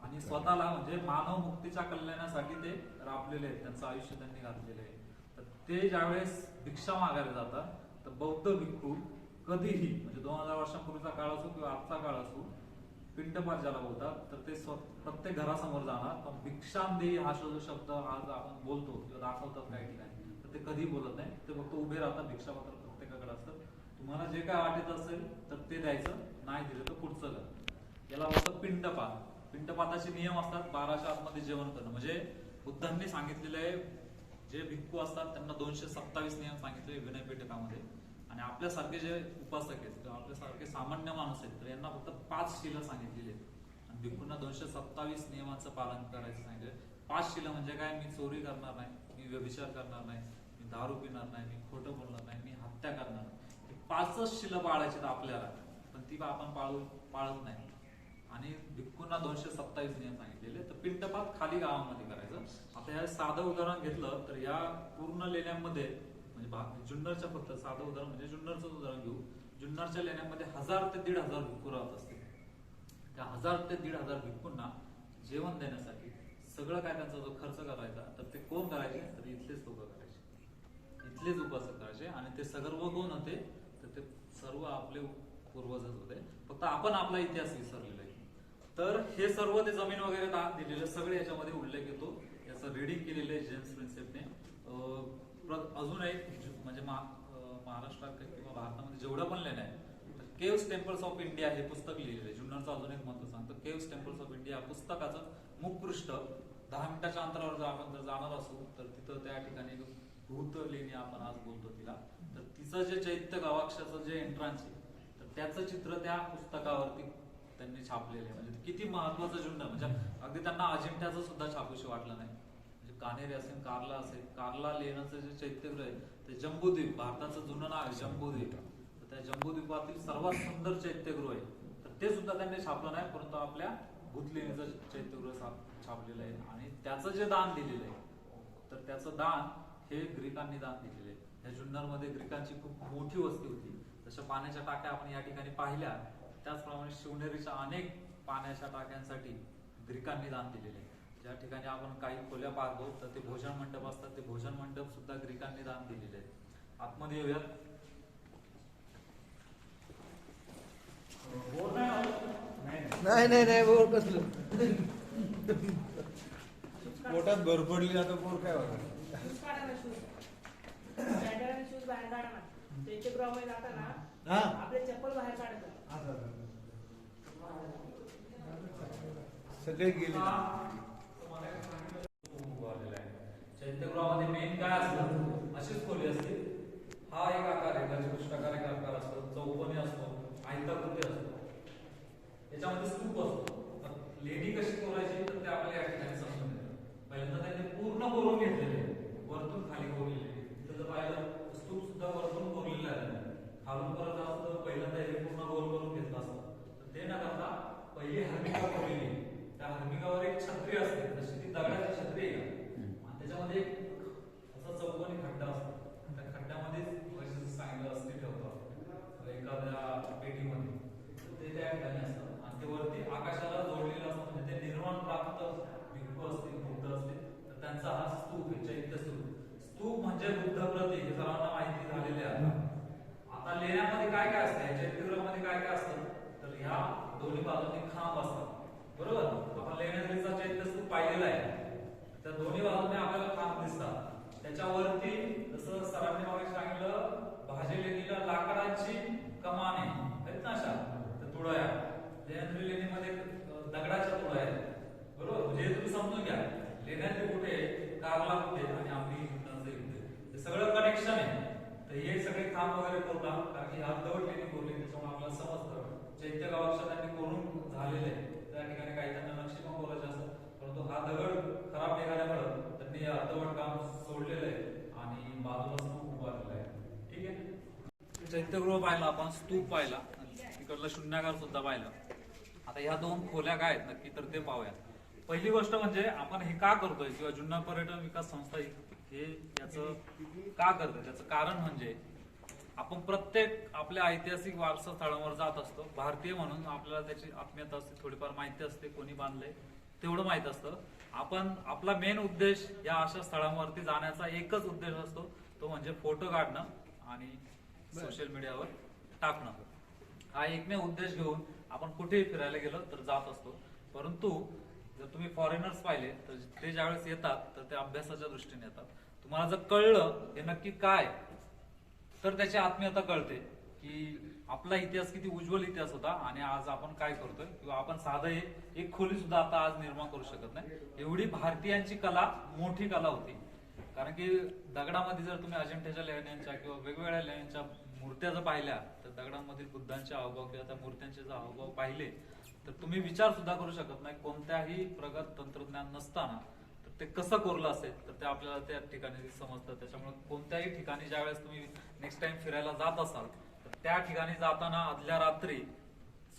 आणि स्वतःला म्हणजे मानव मुक्तीच्या कल्याणासाठी ते राबलेले आहेत, त्यांचं आयुष्य त्यांनी घातलेलं आहे. तर ते ज्यावेळेस भिक्षा मागायला जातात, तर बौद्ध भिक्खू कधीही, म्हणजे 2000 वर्षांपूर्वीचा काळ असो किंवा आजचा काळ असो, पिंडपात ज्याला बोलतात, तर ते प्रत्येक घरासमोर जाणार, पण भिक्षांदेही हा जो शब्द आज आपण बोलतो किंवा दाखवतात काही ठिकाणी, तर ते कधी बोलत नाही. ते फक्त उभे राहतात, भिक्षापत्र प्रत्येकाकडे असतं, तुम्हाला जे काय वाटत असेल तर ते द्यायचं, नाही दिलं तर पुढचं घर. याला बोलतात पिंडपात. पिंडपाताचे नियम असतात, 12च्या आतमध्ये जेवण करणं. म्हणजे बुद्धांनी सांगितलेलं आहे, जे भिक्खू असतात त्यांना 227 नियम सांगितले विनय पिटकामध्ये, आणि आपल्यासारखे जे उपासक आहेत किंवा आपल्यासारखे सामान्य माणूस आहेत तर यांना फक्त 5 शीलं सांगितलेली आहेत, आणि भिक्खूंना 227 नियमांचं पालन करायचं सांगितलं. 5 शिलं म्हणजे काय, मी चोरी करणार नाही, मी व्यभिचार करणार नाही, मी दारू पिणार नाही, मी खोटं बोलणार नाही, मी हत्या करणार नाही. ही 5च शिलं पाळायची आपल्याला, पण ती आपण पाळत नाही. आणि भिक्खूंना 227 नियम सांगितलेले. तर पिंटपात खाली गावामध्ये करायचं. आता या साधं उदाहरण घेतलं तर या पूर्ण लेण्यांमध्ये म्हणजे जुन्नरच्या फक्त साधं उदाहरण म्हणजे जुन्नरचं उदाहरण घेऊ. जुन्नरच्या लेण्यांमध्ये 1000 ते 1500 भिक्खू राहत असतील. त्या 1000 ते 1500 भिक्खूंना जेवण देण्यासाठी सगळं काय त्यांचा जो खर्च करायचा तर ते कोण करायचे, तर इथलेच लोक करायचे, इथलेच उपासक करायचे. आणि ते सर्व कोण होते, तर ते सर्व आपले पूर्वजच होते. फक्त आपण आपला इतिहास विसरलेला आहे. तर हे सर्व ते जमीन वगैरे दान दिलेले सगळे याच्यामध्ये उल्लेख येतो. याचं रीडिंग केलेलं आहे जेम्स प्रिन्सेपने. अजून एक म्हणजे महाराष्ट्रात किंवा भारतामध्ये जेवढं पण लेण्या आहे, केव्स टेम्पल्स ऑफ इंडिया हे पुस्तक लिहिलेलं आहे. जुन्नरचं अजून एक महत्व सांगतो. केव्स टेम्पल्स ऑफ इंडिया पुस्तकाचं मुखपृष्ठ 10 मिनिटाच्या अंतरावर जर आपण जाणार असू तर तिथं त्या ठिकाणी भूत लेणी आपण आज बोलतो तिला, तर तिचं जे चैत्य गवाक्षाचं जे एंट्रान्स आहे तर त्याचं चित्र त्या पुस्तकावरती त्यांनी छापलेलं आहे. म्हणजे किती महत्वाचं जुन्नर, म्हणजे अगदी त्यांना अजिंठ्याचं सुद्धा छापूशी वाटलं नाही. म्हणजे कान्हेरी असेल, कारला असेल, कारला लेण्याचं जे चैत्यगृह आहे ते जम्बूद्वीप, भारताचं जुनं नाव आहे जम्बूद्वीप. तर त्या जम्बूद्वीपातील सर्वात सुंदर चैत्यगृह आहे. तर ते सुद्धा त्यांनी छापलं नाही, परंतु आपल्या भूतलेणीचं चैत्यगृह छापलेलं आहे. आणि त्याचं जे दान दिलेलं आहे तर त्याचं दान हे ग्रीकांनी दान दिलेलं आहे. या जुन्नरमध्ये ग्रीकांची खूप मोठी वस्ती होती. जशा पाण्याच्या टाक्या आपण या ठिकाणी पाहिल्या, त्याचप्रमाणे शिवनेरीच्या अनेक पाण्याच्या टाक्यांसाठी ग्रीकांनी दान दिलेले आहे. ज्या ठिकाणी आपण काही खोल्या पाहतो तर ते भोजन मंडप असतात, ते भोजन मंडप सुद्धा ग्रीकांनी दान दिलेले आहेत. आतमध्ये येऊयात. नाही बोर कसलं पोटात भर पडली आता बोर काय होणार. शूज बाहेर काढा ना. चैत्यगृहामध्ये जाताना हा आपले चप्पल बाहेर काढतात. सगळे गेले. चैत्यगृहामध्ये मेन काय असतं, अशीच खोली असते. हा एक आकार आहे, चतुष्टाकार एक आकार असतो, चौकोनी असतो, आयताकृती असतो. याच्यामध्ये स्तूप असतो. लेणी कशी कोरायची तर ते आपल्याला या ठिकाणी समजून येतं. पहिल्यांदा त्यांनी पूर्ण कोरून घेतलेले, वरतून खाली कोरलेले. तिथं जर पाहिलं स्तूप सुद्धा वरतून कोरलेला आहे. खालून परत असतं पहिल्यांदा हे पूर्ण गोल करून घेतलं असतं. तर ते न करता पहिली हर्मिका कोरलेली, त्या हर्मिकावर एक छत्री असते, जशी ती दगडाची छत्री आहे का, आणि त्याच्यामध्ये एक असा चौकोनी खड्डा असतो. त्या खड्ड्यामध्ये सांगितलं अस्थि ठेवतात एखाद्या पेटीमध्ये, ते त्या ठिकाणी असतं. आणि ते वरती आकाशाला जोडलेलं असतं. म्हणजे ते निर्माण प्राप्त भिक्खू असतील, बुद्ध असतील, तर त्यांचा हा स्तूप आहे, चैत्य स्तूप. स्तूप म्हणजे बुद्ध प्रतीक, हे सर्वांना माहिती झालेले आहे. आता लेण्यामध्ये काय काय असतं, चैत्यगृहामध्ये काय काय असतं, तर ह्या दोन्ही बाजूंनी खांब असतात. बरोबर, आपण लेण्याद्रीचा चैत्य स्तूप पाहिलेला आहे. त्या दोन्ही बाजूने आपल्याला खांब दिसतात. त्याच्यावरती जसं सरांनी मागे सांगितलं, भाजी लेणीला लाकडाची कमाने आहेत ना अशा, तर तुळया. लेण्याद्री लेणीमध्ये दगडाच्या तुळया आहेत. बरोबर, म्हणजे तुम्ही समजून घ्या, लेण्याद्री कुठे, कारला कुठे आणि आपली कुठे, हे सगळं कनेक्शन आहे. तर हे सगळे खांब वगैरे कोरला, कारण की अर्धवट लेणी कोरली, त्याच्यामुळे आपल्याला समजतं चैत्य गावाक्षा त्यांनी कोरून झालेले आहे. त्या ठिकाणी काही त्यांना नक्षी पण कोरायचे असतात, परंतु हा दगड खराब निघाल्यामुळे त्यांनी अर्धवट काम सोडलेलं आहे आणि बाजूला स्तूप उभारलेला आहे. ठीक आहे, चैत्यगृह पाहिला आपण, स्तूप पाहिला, तिकडला शून्यागार सुद्धा पाहिला. आता ह्या दोन खोल्या काय आहेत नक्की, तर ते पाहूया. पहिली गोष्ट म्हणजे आपण हे का करतोय, किंवा जुन्नर पर्यटन विकास संस्था हे याचं का करतोय, त्याचं कारण म्हणजे आपण प्रत्येक आपल्या ऐतिहासिक वारसा स्थळांवर जात असतो. भारतीय म्हणून आपल्याला त्याची आत्मीयता असते, थोडीफार माहिती असते, कोणी बांधलंय तेवढं माहित असतं. आपण आपला मेन उद्देश या अशा स्थळांवरती जाण्याचा एकच उद्देश असतो, तो म्हणजे फोटो काढणं आणि सोशल मीडियावर टाकणं. हा एकमेव उद्देश घेऊन आपण कुठेही फिरायला गेलो तर जात असतो. परंतु जर तुम्ही फॉरेनर्स पाहिले तर ते ज्यावेळेस येतात तर ते अभ्यासाच्या दृष्टीने येतात. तुम्हाला जर कळलं हे नक्की काय, तर त्याची आत्मीयता कळते की आपला इतिहास किती उज्ज्वल इतिहास होता आणि आज आपण काय करतोय, किंवा आपण साधं एक खोली सुद्धा आता आज निर्माण करू शकत नाही. एवढी भारतीयांची कला, मोठी कला होती. कारण की दगडामध्ये जर तुम्ही अजिंठ्याच्या लेण्यांच्या किंवा वेगवेगळ्या लेण्यांच्या मूर्त्या जर पाहिल्या तर दगडांमधील बुद्धांचे हावभाव किंवा त्या मूर्त्यांचे जर हावभाव पाहिले तर तुम्ही विचार सुद्धा करू शकत नाही, कोणत्याही प्रगत तंत्रज्ञान नसताना तर ते कसं कोरलं असेल तर ते आपल्याला त्या ठिकाणी समजतं. त्याच्यामुळे कोणत्याही ठिकाणी ज्यावेळेस तुम्ही नेक्स्ट टाइम फिरायला जात असाल तर त्या ठिकाणी जाताना आदल्या रात्री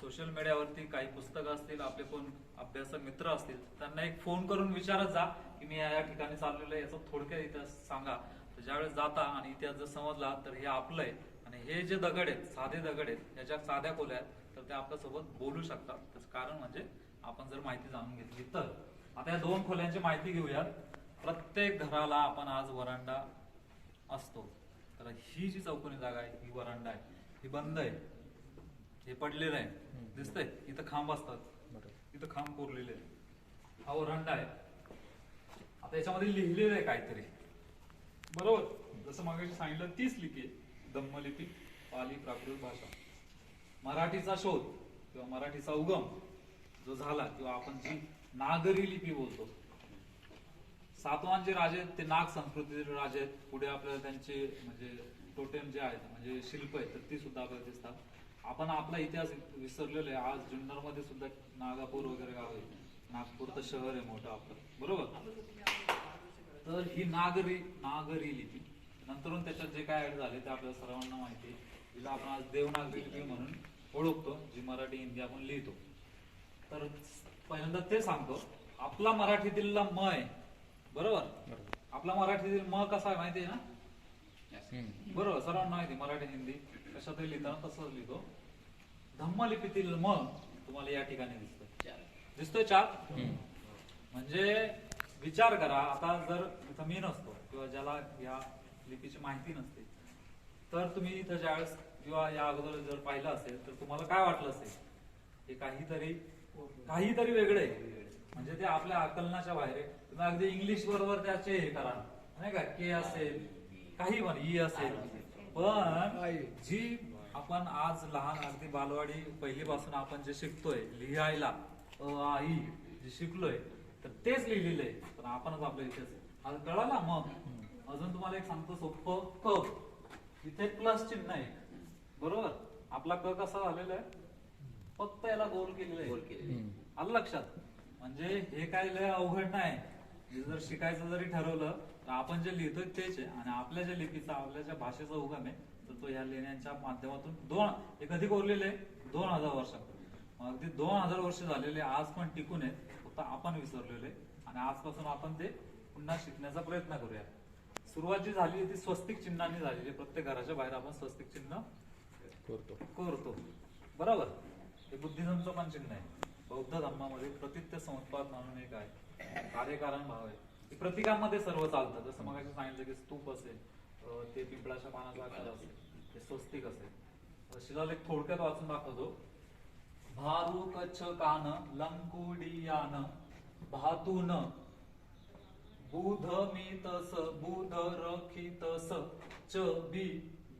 सोशल मीडियावरती काही पुस्तकं असतील, आपले कोण अभ्यासक मित्र असतील, त्यांना एक फोन करून विचारत जा की मी या ठिकाणी चाललेलो आहे, याचा थोडक्यात इतिहास सांगा. तर ज्यावेळेस जाता आणि इतिहास जर समजला तर हे आपलं आहे आणि हे जे दगड आहेत, साधे दगड आहेत, याच्या साध्या खोल्या आहेत, तर ते आपल्यासोबत बोलू शकतात. त्याचं कारण म्हणजे आपण जर माहिती जाणून घेतली तर. आता या 2 खोल्यांची माहिती घेऊयात. प्रत्येक घराला आपण आज वरांडा असतो, तर ही जी चौकोनी जागा आहे ही वरांडा आहे, ही बंद आहे, हे पडलेलं आहे, दिसतंय. इथं खांब असतात, इथं खांब कोरलेले आहे, हा वरांडा आहे. आता याच्यामध्ये लिहिलेलं आहे काहीतरी, बरोबर. जसं मागे सांगितलं 30 लिपी आहे, धम्मलिपी, पाली, प्राकृत भाषा. मराठीचा शोध किंवा मराठीचा उगम जो झाला, किंवा आपण जी नागरी लिपी बोलतो, सातवाहन जे राजे आहेत ते नाग संस्कृतीचे राजे आहेत. पुढे आपल्याला त्यांचे म्हणजे टोटेम जे आहेत म्हणजे शिल्प आहेत तर ती सुद्धा आपल्याला दिसतात. आपण आपला इतिहास विसरलेलो आहे. आज जुन्नर मध्ये सुद्धा नागापूर वगैरे गाव आहे, नागपूर तर शहर आहे मोठं आपलं, बरोबर. तर ही नागरी लिपी, नंतरून त्याच्यात जे काय ऍड झाले ते आपल्याला सर्वांना माहिती आहे. तिला आपण आज देवनागरी लिपी म्हणून ओळखतो, जी मराठी हिंदी आपण लिहितो. तर पहिल्यांदा ते सांगतो, आपला मराठीतील म आहे, बरोबर. आपला मराठीतील म कसा आहे माहिती आहे ना, बरोबर. सर्वांना माहिती, मराठी हिंदी कशातही लिहिताना तसंच लिहितो. धम्मलिपीतील म तुम्हाला या ठिकाणी दिसतोय 4. म्हणजे विचार करा, आता जर इथं मी नसतो किंवा ज्याला या लिपीची माहिती नसते, तर तुम्ही इथं ज्यावेळेस किंवा या अगोदर जर पाहिलं असेल तर तुम्हाला काय वाटलं असेल, हे काहीतरी वेगळे आहे, म्हणजे ते आपल्या आकलनाच्या बाहेर आहे. तुम्ही अगदी इंग्लिश बरोबर त्याचे हे करा, नाही का, के असेल, काही पण ई असेल, पण जी आपण आज लहान अगदी बालवाडी पहिलीपासून आपण जे शिकतोय लिहायला, अ आ इ जे शिकलोय, तर तेच लिहिलेलं आहे. पण आपणच आपल्या इतिहास आज कळाला. मग अजून तुम्हाला एक सांगतो सोपं, क इथे प्लस चिन्ह आहे, बरोबर. आपला क कसा झालेला आहे, फक्त याला गोल केलेलं आहे, आलं लक्षात. म्हणजे हे काय लय अवघड नाही. जर शिकायचं जरी ठरवलं तर आपण जे लिहितोय तेच आहे. आणि आपल्या ज्या लिपीचा, आपल्या ज्या भाषेचा उगम आहे, तर तो ह्या लेण्यांच्या माध्यमातून हे कधी कोरलेले आहे, 2000 वर्षापूर्वी. अगदी 2000 वर्ष झालेले आज पण टिकून आहेत, फक्त आपण विसरलेले. आणि आजपासून आपण ते पुन्हा शिकण्याचा प्रयत्न करूया. सुरुवात जी झाली ती स्वस्तिक चिन्हांनी झालेली. प्रत्येक घराच्या बाहेर आपण स्वस्तिक चिन्ह कोरतो, बरोबर. हे बुद्धिझमचं पण चिन्ह आहे. बौद्ध धर्मामध्ये प्रतित्य समुत्पाद म्हणून एक आहे, कार्यकारण भाव आहे. हे प्रतीकांमध्ये सर्व चालतं. जसं मग सांगितलं की स्तूप असेल, ते पिंपळाच्या पानाचा आकार असेल, ते स्वस्तिक असेल. शिलालेख थोडक्यात वाचून दाखवतो. भारू कच्छ कान लंकुडियान भातून बुध मितस बुध रखितस च बी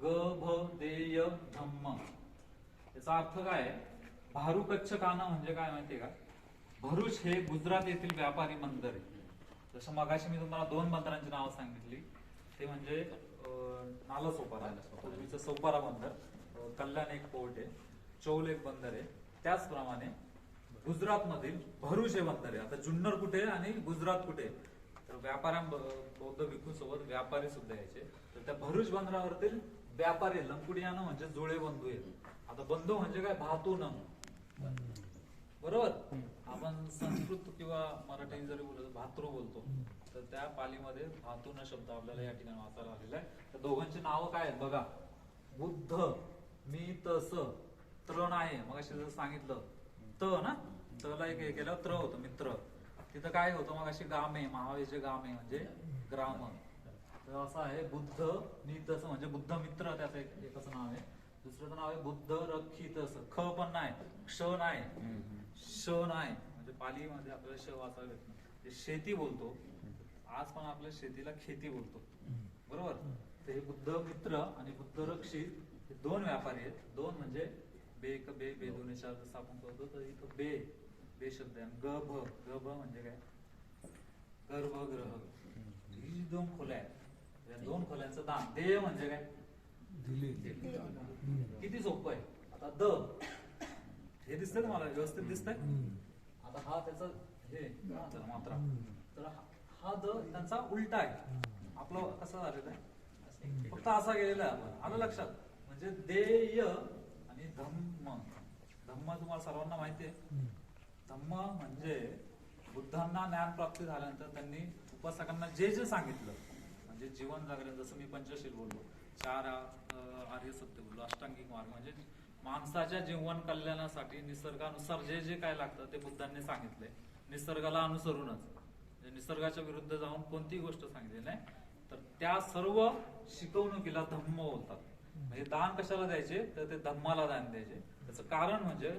गभ देय धम्म. याचा अर्थ काय आहे? भारू कच्छ कान म्हणजे काय माहितीये का? भरूच हे गुजरात येथील व्यापारी बंदर आहे. जसं मगाशी मी तुम्हाला 2 बंदरांची नावं सांगितली, ते म्हणजे नालासोपारा, पूर्वीचं सोपारा बंदर, कल्याण एक पोर्ट आहे, चौल एक बंदर आहे. त्याचप्रमाणे गुजरात मधील भरूच हे बंदर आहे. आता जुन्नर कुठे आणि गुजरात कुठे? तर बौद्ध भिक्खू सोबत व्यापारी सुद्धा यायचे. तर त्या भरूच बंदरावरतील व्यापारी लंकुडियानं म्हणजे जुळे बंधू आहेत. आता बंधू म्हणजे काय? भातून, बरोबर. आपण संस्कृत किंवा मराठी जरी बोलतो भातृ बोलतो, तर त्या पालीमध्ये भातून शब्द आपल्याला या ठिकाणी वाचायला आलेला आहे. तर दोघांची नावं काय आहेत बघा. बुद्ध मी तस त्र नाही, मग जसं सांगितलं त ना, तला एक हे केलं त्र होतं मित्र. तिथं काय होतं मग अशी गामे, महावीरचे गामे म्हणजे ग्राम. तर असं आहे बुद्ध नितस म्हणजे बुद्ध मित्र, त्याचं एकच नाव आहे. दुसरं नाव आहे बुद्ध रखितस. ख पण नाही, क्ष नाही, श नाही, म्हणजे पालीमध्ये आपल्याला श वाचायला येत नाही. ते शेती बोलतो, आज पण आपल्या शेतीला खेती बोलतो, बरोबर. तर हे बुद्ध मित्र आणि बुद्ध रक्षित हे 2 व्यापारी आहेत. 2 म्हणजे बे दोन्ही चार जसं आपण बोलतो, तर इथं बे शब्द आहे. गभ म्हणजे काय? गर्भगृह. ही जी 2 खोल्या आहेत, या 2 खोल्यांचं दान. देय म्हणजे काय? किती सोपं आहे. आता द हे दिसतंय तुम्हाला, व्यवस्थित दिसतंय. आता हा त्याचा हे मात्रा, तर हा द त्यांचा उलटा आहे. आपलं कसं झालेलं आहे, फक्त असा गेलेला आहे आपण. आलं लक्षात? म्हणजे देय आणि धम्म. धम्म तुम्हाला सर्वांना माहिती आहे. धम्म म्हणजे बुद्धांना ज्ञान प्राप्ती झाल्यानंतर त्यांनी उपासकांना जे जे सांगितलं, म्हणजे जीवन जगण्याचं, जसं मी पंचशील बोललो, 4 आर्य सत्य बोललो, अष्टांगिक मार्ग म्हणजे माणसाच्या जीवन कल्याणासाठी निसर्गानुसार जे जे काय लागतं ते बुद्धांनी सांगितलंय. निसर्गाला अनुसरूनच, म्हणजे निसर्गाच्या विरुद्ध जाऊन कोणतीही गोष्ट सांगितली नाही. तर त्या सर्व शिकवणुकीला धम्म बोलतात. म्हणजे दान कशाला द्यायचे, तर ते धम्माला दान द्यायचे. त्याचं कारण म्हणजे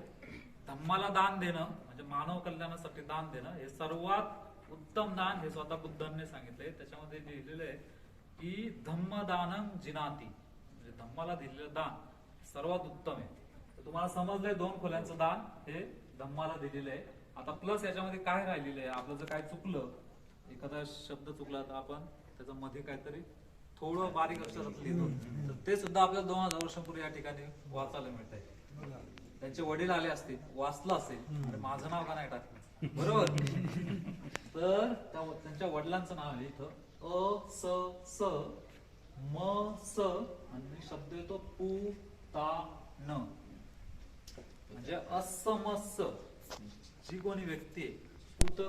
धम्माला दान देणं म्हणजे मानव कल्याणासाठी दान देणं हे सर्वात उत्तम दान हे स्वतः बुद्धांनी सांगितलंय. त्याच्यामध्ये लिहिलेलं आहे की धम्मदानं जिनाती, म्हणजे धम्माला दिलेलं दान सर्वात उत्तम आहे. तर तुम्हाला समजलंय 2 खोल्यांचं दान हे धम्माला दिलेलं आहे. आता प्लस याच्यामध्ये काय राहिलेलं आहे, आपलं जर काय चुकलं, एखादा शब्द चुकला तर आपण त्याच्या मध्ये काहीतरी थोडं बारीक अक्षरात लिहितो, तर ते सुद्धा आपल्याला 2000 वर्षांपूर्वी या ठिकाणी वाचायला मिळत आहे. त्यांचे वडील आले असतील, वाचलं असेल, अरे माझं नाव का नाही टाकलं, बरोबर? तर त्यांच्या वडिलांचं नाव आहे इथं अ स स म स आणि शब्द येतो पू ता न, म्हणजे असमस. जी कोणी व्यक्ती आहे, पुत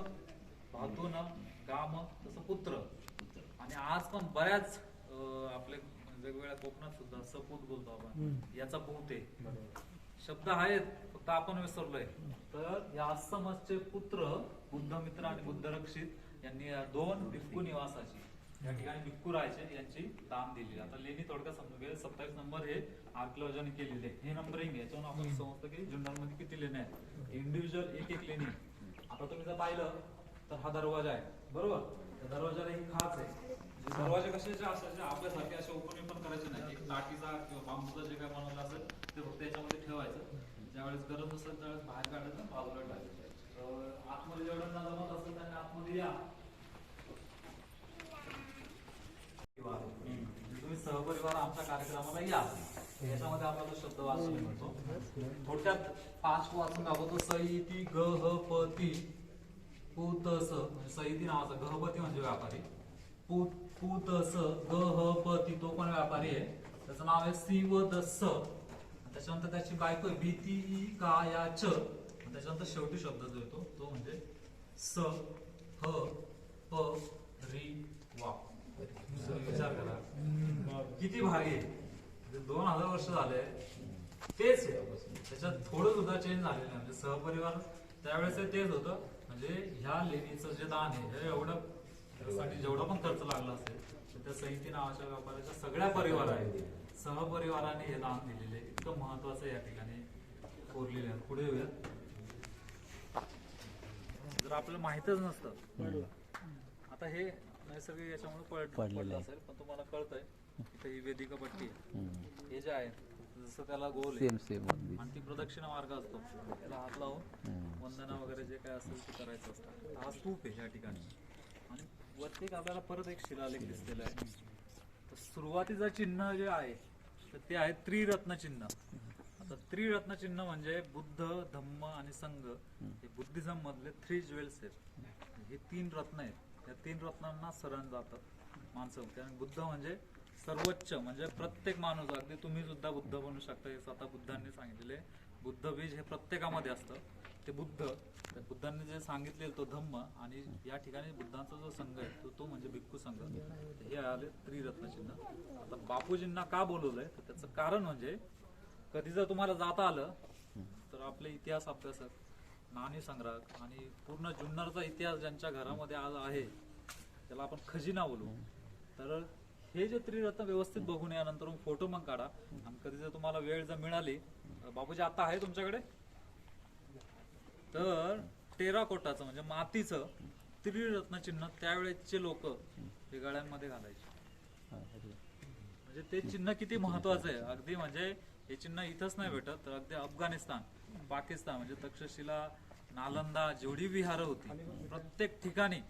धातू न गाम तसं पुत्र. आणि आज पण बऱ्याच आपले वेगवेगळ्या कोकणात सुद्धा सपूत बोलतो आपण, याचा पूत आहे. शब्द आहेत फक्त आपण विसरलोय. तर या असमसचे पुत्र बुद्धमित्र आणि बुद्धरक्षित यांनी 2 भिक्खू निवासाची, या ठिकाणी भिक्खू राहायचे, यांची दान दिली. आता लेणी थोडक्यात समजून घ्या. 27 नंबर हे आर्किओलॉजीने केलेले, हे नंबरिंग आहे. याच्यावर आपण समजतं की जुन्नर मध्ये किती लेण्या आहेत, इंडिव्हिज्युअल एक लेणी. आता तुम्ही जर पाहिलं तर हा दरवाजा आहे, बरोबर? त्या दरवाजाला एक खाच आहे. दरवाजे कशाचे असायचे, आपल्यासारखे असे ओपन पण करायचे नाही. एक टाकीचा किंवा बांबूचा जे काय बनवलं असेल ते फक्त याच्यामध्ये ठेवायचं. ज्यावेळेस गरज असेल त्यावेळेस बाहेर काढायचं, बाजूला टाकायचं. आतमध्ये जेवढं जमत असेल त्यांनी आतमध्ये या. तुम्ही सहपरिवार आमच्या कार्यक्रमाला या. याच्यामध्ये आपला तो शब्द वाचून म्हणतो. थोडक्यात 5 वाचून दाखवतो. सईती गहपती पुतस, म्हणजे सईती नावाचा, गहपती म्हणजे व्यापारी, पुतस गहपती तो पण व्यापारी आहे. त्याचं नाव आहे शिवदस. त्याच्यानंतर त्याची बायको भीती कायाच. त्याच्यानंतर शेवटी शब्द जो येतो तो म्हणजे स ह प री वा. विचार करा किती भारी आहे. 2000 वर्ष झाले तेच आहे, त्याच्यात थोडं सुद्धा चेंज झालेलं नाही. म्हणजे सहपरिवार त्यावेळेस तेच होतं. म्हणजे ह्या लेणीचं जे दान आहे हे एवढं त्यासाठी जेवढा पण खर्च लागला असेल तर त्या सहिती नावाच्या व्यापाऱ्याच्या सगळ्या परिवाराने सहपरिवाराने हे दान दिलेले. इतकं महत्वाचं या ठिकाणी कोरलेलं आहे. पुढे येऊया. जर आपल्याला माहितच नसतं, आता हे नैसर्गिक याच्यामुळे पडलं असेल, पण तुम्हाला कळतंय इथे ही वेदिका पट्टी आहे. हे जे आहे जसं त्याला गोल आहे आणि ती प्रदक्षिणा मार्ग असतो, त्याला हात लावून वंदना वगैरे जे काय असेल ते करायचं असतं. हा स्तूप आहे या ठिकाणी. आणि वरती आपल्याला परत एक शिलालेख दिसलेला आहे. तर सुरुवातीचं चिन्ह जे आहे तर ते आहे त्रिरत्न चिन्ह. आता त्रिरत्न चिन्ह म्हणजे बुद्ध, धम्म आणि संघ हे बुद्धिझम मधले 3 ज्वेल्स आहेत. हे 3 रत्न आहेत. त्या 3 रत्नांना शरण जातात माणसं. कारण बुद्ध म्हणजे सर्वोच्च, म्हणजे प्रत्येक माणूस, अगदी तुम्ही सुद्धा बुद्ध बनू शकता. हे स्वतः बुद्धांनी सांगितलेले. बुद्ध बीज हे प्रत्येकामध्ये असतं, ते बुद्ध. तर बुद्धांनी जे सांगितले तो धम्म, आणि या ठिकाणी बुद्धांचा जो संघ आहे तो म्हणजे भिक्खू संघ. हे आले त्रिरत्न चिन्ह. आता बापूजींना का बोलवलंय तर त्याचं कारण म्हणजे कधी जर तुम्हाला जाता आलं तर आपले इतिहास अभ्यासक, नाणी संग्राहक आणि पूर्ण जुन्नरचा इतिहास ज्यांच्या घरामध्ये आज आहे त्याला आपण खजिना बोलू. तर हे जे त्रिरत्न व्यवस्थित बघून यानंतर फोटो मग काढा. आणि कधी जर तुम्हाला वेळ जर मिळाली, बापूजी आता आहे तुमच्याकडे, तर टेराकोटाचं म्हणजे मातीचं त्रिरत्न चिन्ह त्यावेळेसचे लोक हे गळ्यांमध्ये घालायचे. म्हणजे ते चिन्ह किती महत्वाचं आहे. अगदी म्हणजे हे चिन्ह इथंच नाही भेटत, तर अगदी अफगाणिस्तान, पाकिस्तान म्हणजे तक्षशिला, नालंदा जेवढी विहारं होती प्रत्येक ठिकाणी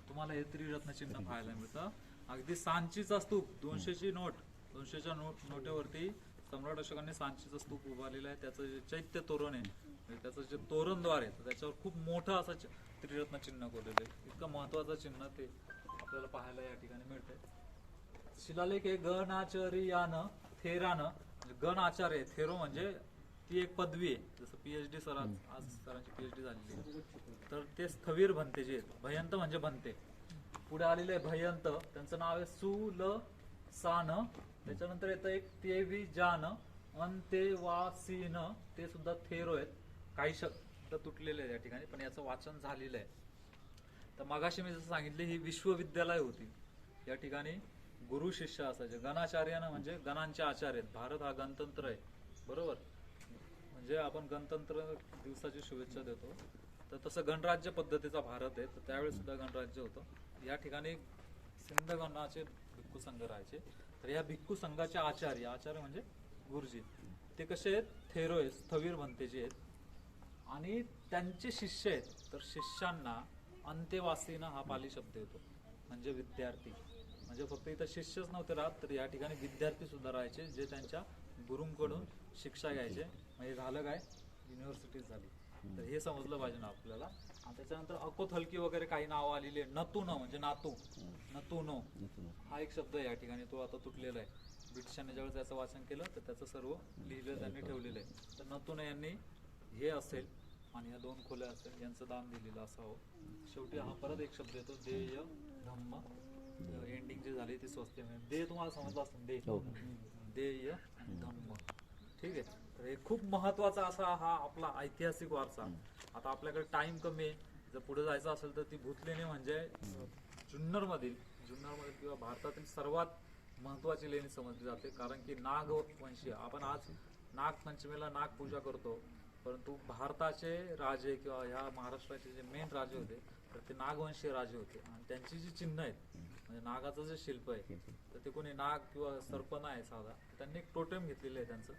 तुम्हाला हे त्रिरत्न चिन्ह पाहायला मिळतं. अगदी सांचीचा स्तूप 200ची नोट, 200च्या नोटेवरती सम्राट अशोकांनी सांचीचा स्तूप उभारलेला आहे. त्याचं जे चैत्य तोरण आहे म्हणजे त्याचं जे तोरणद्वार आहे तर त्याच्यावर खूप मोठं असं त्रिरत्न चिन्ह कोरलेलं आहे. इतकं महत्वाचं चिन्ह ते आपल्याला पाहायला या ठिकाणी मिळतंय. शिलालेख आहे गणाचर्यान थेरान, म्हणजे गण आचार्य आहे. थेरो म्हणजे ती एक पदवी आहे, जसं PhD आज सरांची PhD झालेली आहे. तर ते स्थवीर भंते जे आहेत, भयंत म्हणजे भंते. पुढे आलेले आहे भयंत, त्यांचं नाव आहे सुलसान. त्याच्यानंतर येतं एक तेवी जान अंतेवासीन, ते सुद्धा थेरो आहेत. काही शब्द तुटलेले आहेत या ठिकाणी, पण याचं वाचन झालेलं आहे. तर मगाशी मी जसं सांगितले ही विश्वविद्यालय होती. या ठिकाणी गुरु शिष्य असायचे. गणाचार्यानं म्हणजे गणांचे आचार्य आहेत. भारत हा गणतंत्र आहे, बरोबर. म्हणजे आपण गणतंत्र दिवसाची शुभेच्छा देतो. तर तसं गणराज्य पद्धतीचा भारत आहे. तर त्यावेळेस सुद्धा गणराज्य होतं. या ठिकाणी सिंध गणाचे भिक्खू संघ राहायचे. तर या भिक्खू संघाचे आचार्य म्हणजे गुरुजी, ते कसे आहेत, थेरो आहेत, स्थवीर भंतेचे आहेत. आणि त्यांचे शिष्य आहेत. तर शिष्यांना अंतेवासीनं हा पाली शब्द येतो, म्हणजे विद्यार्थी. म्हणजे फक्त इथं शिष्यच नव्हते राहत, तर या ठिकाणी विद्यार्थी सुद्धा राहायचे, जे त्यांच्या गुरुंकडून शिक्षा घ्यायचे. म्हणजे झालं काय, युनिव्हर्सिटीज झाली. तर हे समजलं पाहिजे ना आपल्याला. आणि त्याच्यानंतर अकोथलकी वगैरे काही नावं आलेली आहे. नतुन म्हणजे नातू, नतुनो हा एक शब्द आहे या ठिकाणी, तो आता तुटलेला आहे. ब्रिटिशांनी ज्यावेळेस त्याचं वाचन केलं तर त्याचं सर्व लिहिलं त्यांनी ठेवलेलं आहे. तर नतुन यांनी हे असेल आणि या 2 खोल्या असेल यांचं दान दिलेलं असावं. शेवटी हा परत एक शब्द येतो देय धम्म, एंडिंग जे झाली ती स्वस्ती. दे तुम्हाला समजलं असतं, देय आणि धम्म. ठीक आहे. तर हे खूप महत्वाचा असा हा आपला ऐतिहासिक वारसा. आता आपल्याकडे टाइम कमी आहे, जर पुढे जायचं असेल तर ती भूतलेणी म्हणजे जुन्नरमधील किंवा भारतातील सर्वात महत्वाची लेणी समजली जाते. कारण की नागवंशीय, आपण आज नागपंचमीला नागपूजा करतो, परंतु भारताचे राजे किंवा ह्या महाराष्ट्राचे जे मेन राजे होते तर ते नागवंशीय राजे होते. आणि त्यांची जी चिन्ह आहेत, म्हणजे नागाचं जे शिल्प आहे, तर ते कोणी नाग किंवा सर्प नाही साधा, त्यांनी एक टोटेम घेतलेलं आहे त्यांचं.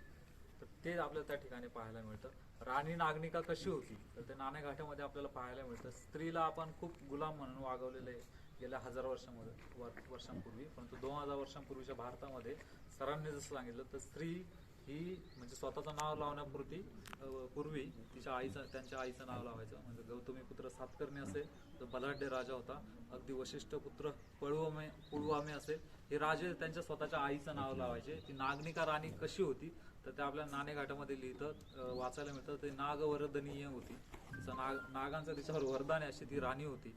तर ते आपल्याला त्या ठिकाणी पाहायला मिळतं. राणी नागनिका कशी होती तर ते नाणेघाटामध्ये आपल्याला पाहायला मिळतं. स्त्रीला आपण खूप गुलाम म्हणून वागवलेलं आहे गेल्या 1000 वर्षांपूर्वी. परंतु 2000 वर्षांपूर्वीच्या भारतामध्ये सरांनी जसं सांगितलं तर स्त्री ही म्हणजे स्वतःचं नाव लावण्यापूर्वी पूर्वी त्यांच्या आईचं नाव लावायचं. म्हणजे गौतमीपुत्र सातकर्णी असेल तर बलाढ्य राजा होता. अगदी वशिष्ठ पुत्र पुळवामे असेल, हे राजे त्यांच्या स्वतःच्या आईचं नाव लावायचे. ती नागनिका राणी कशी होती तर ते आपल्या नाणेघाटामध्ये लिहितं, वाचायला मिळतं. ते नागवरदनीय होती. तिचं नागांचं तिच्यावर वरदान आहे अशी ती राणी होती.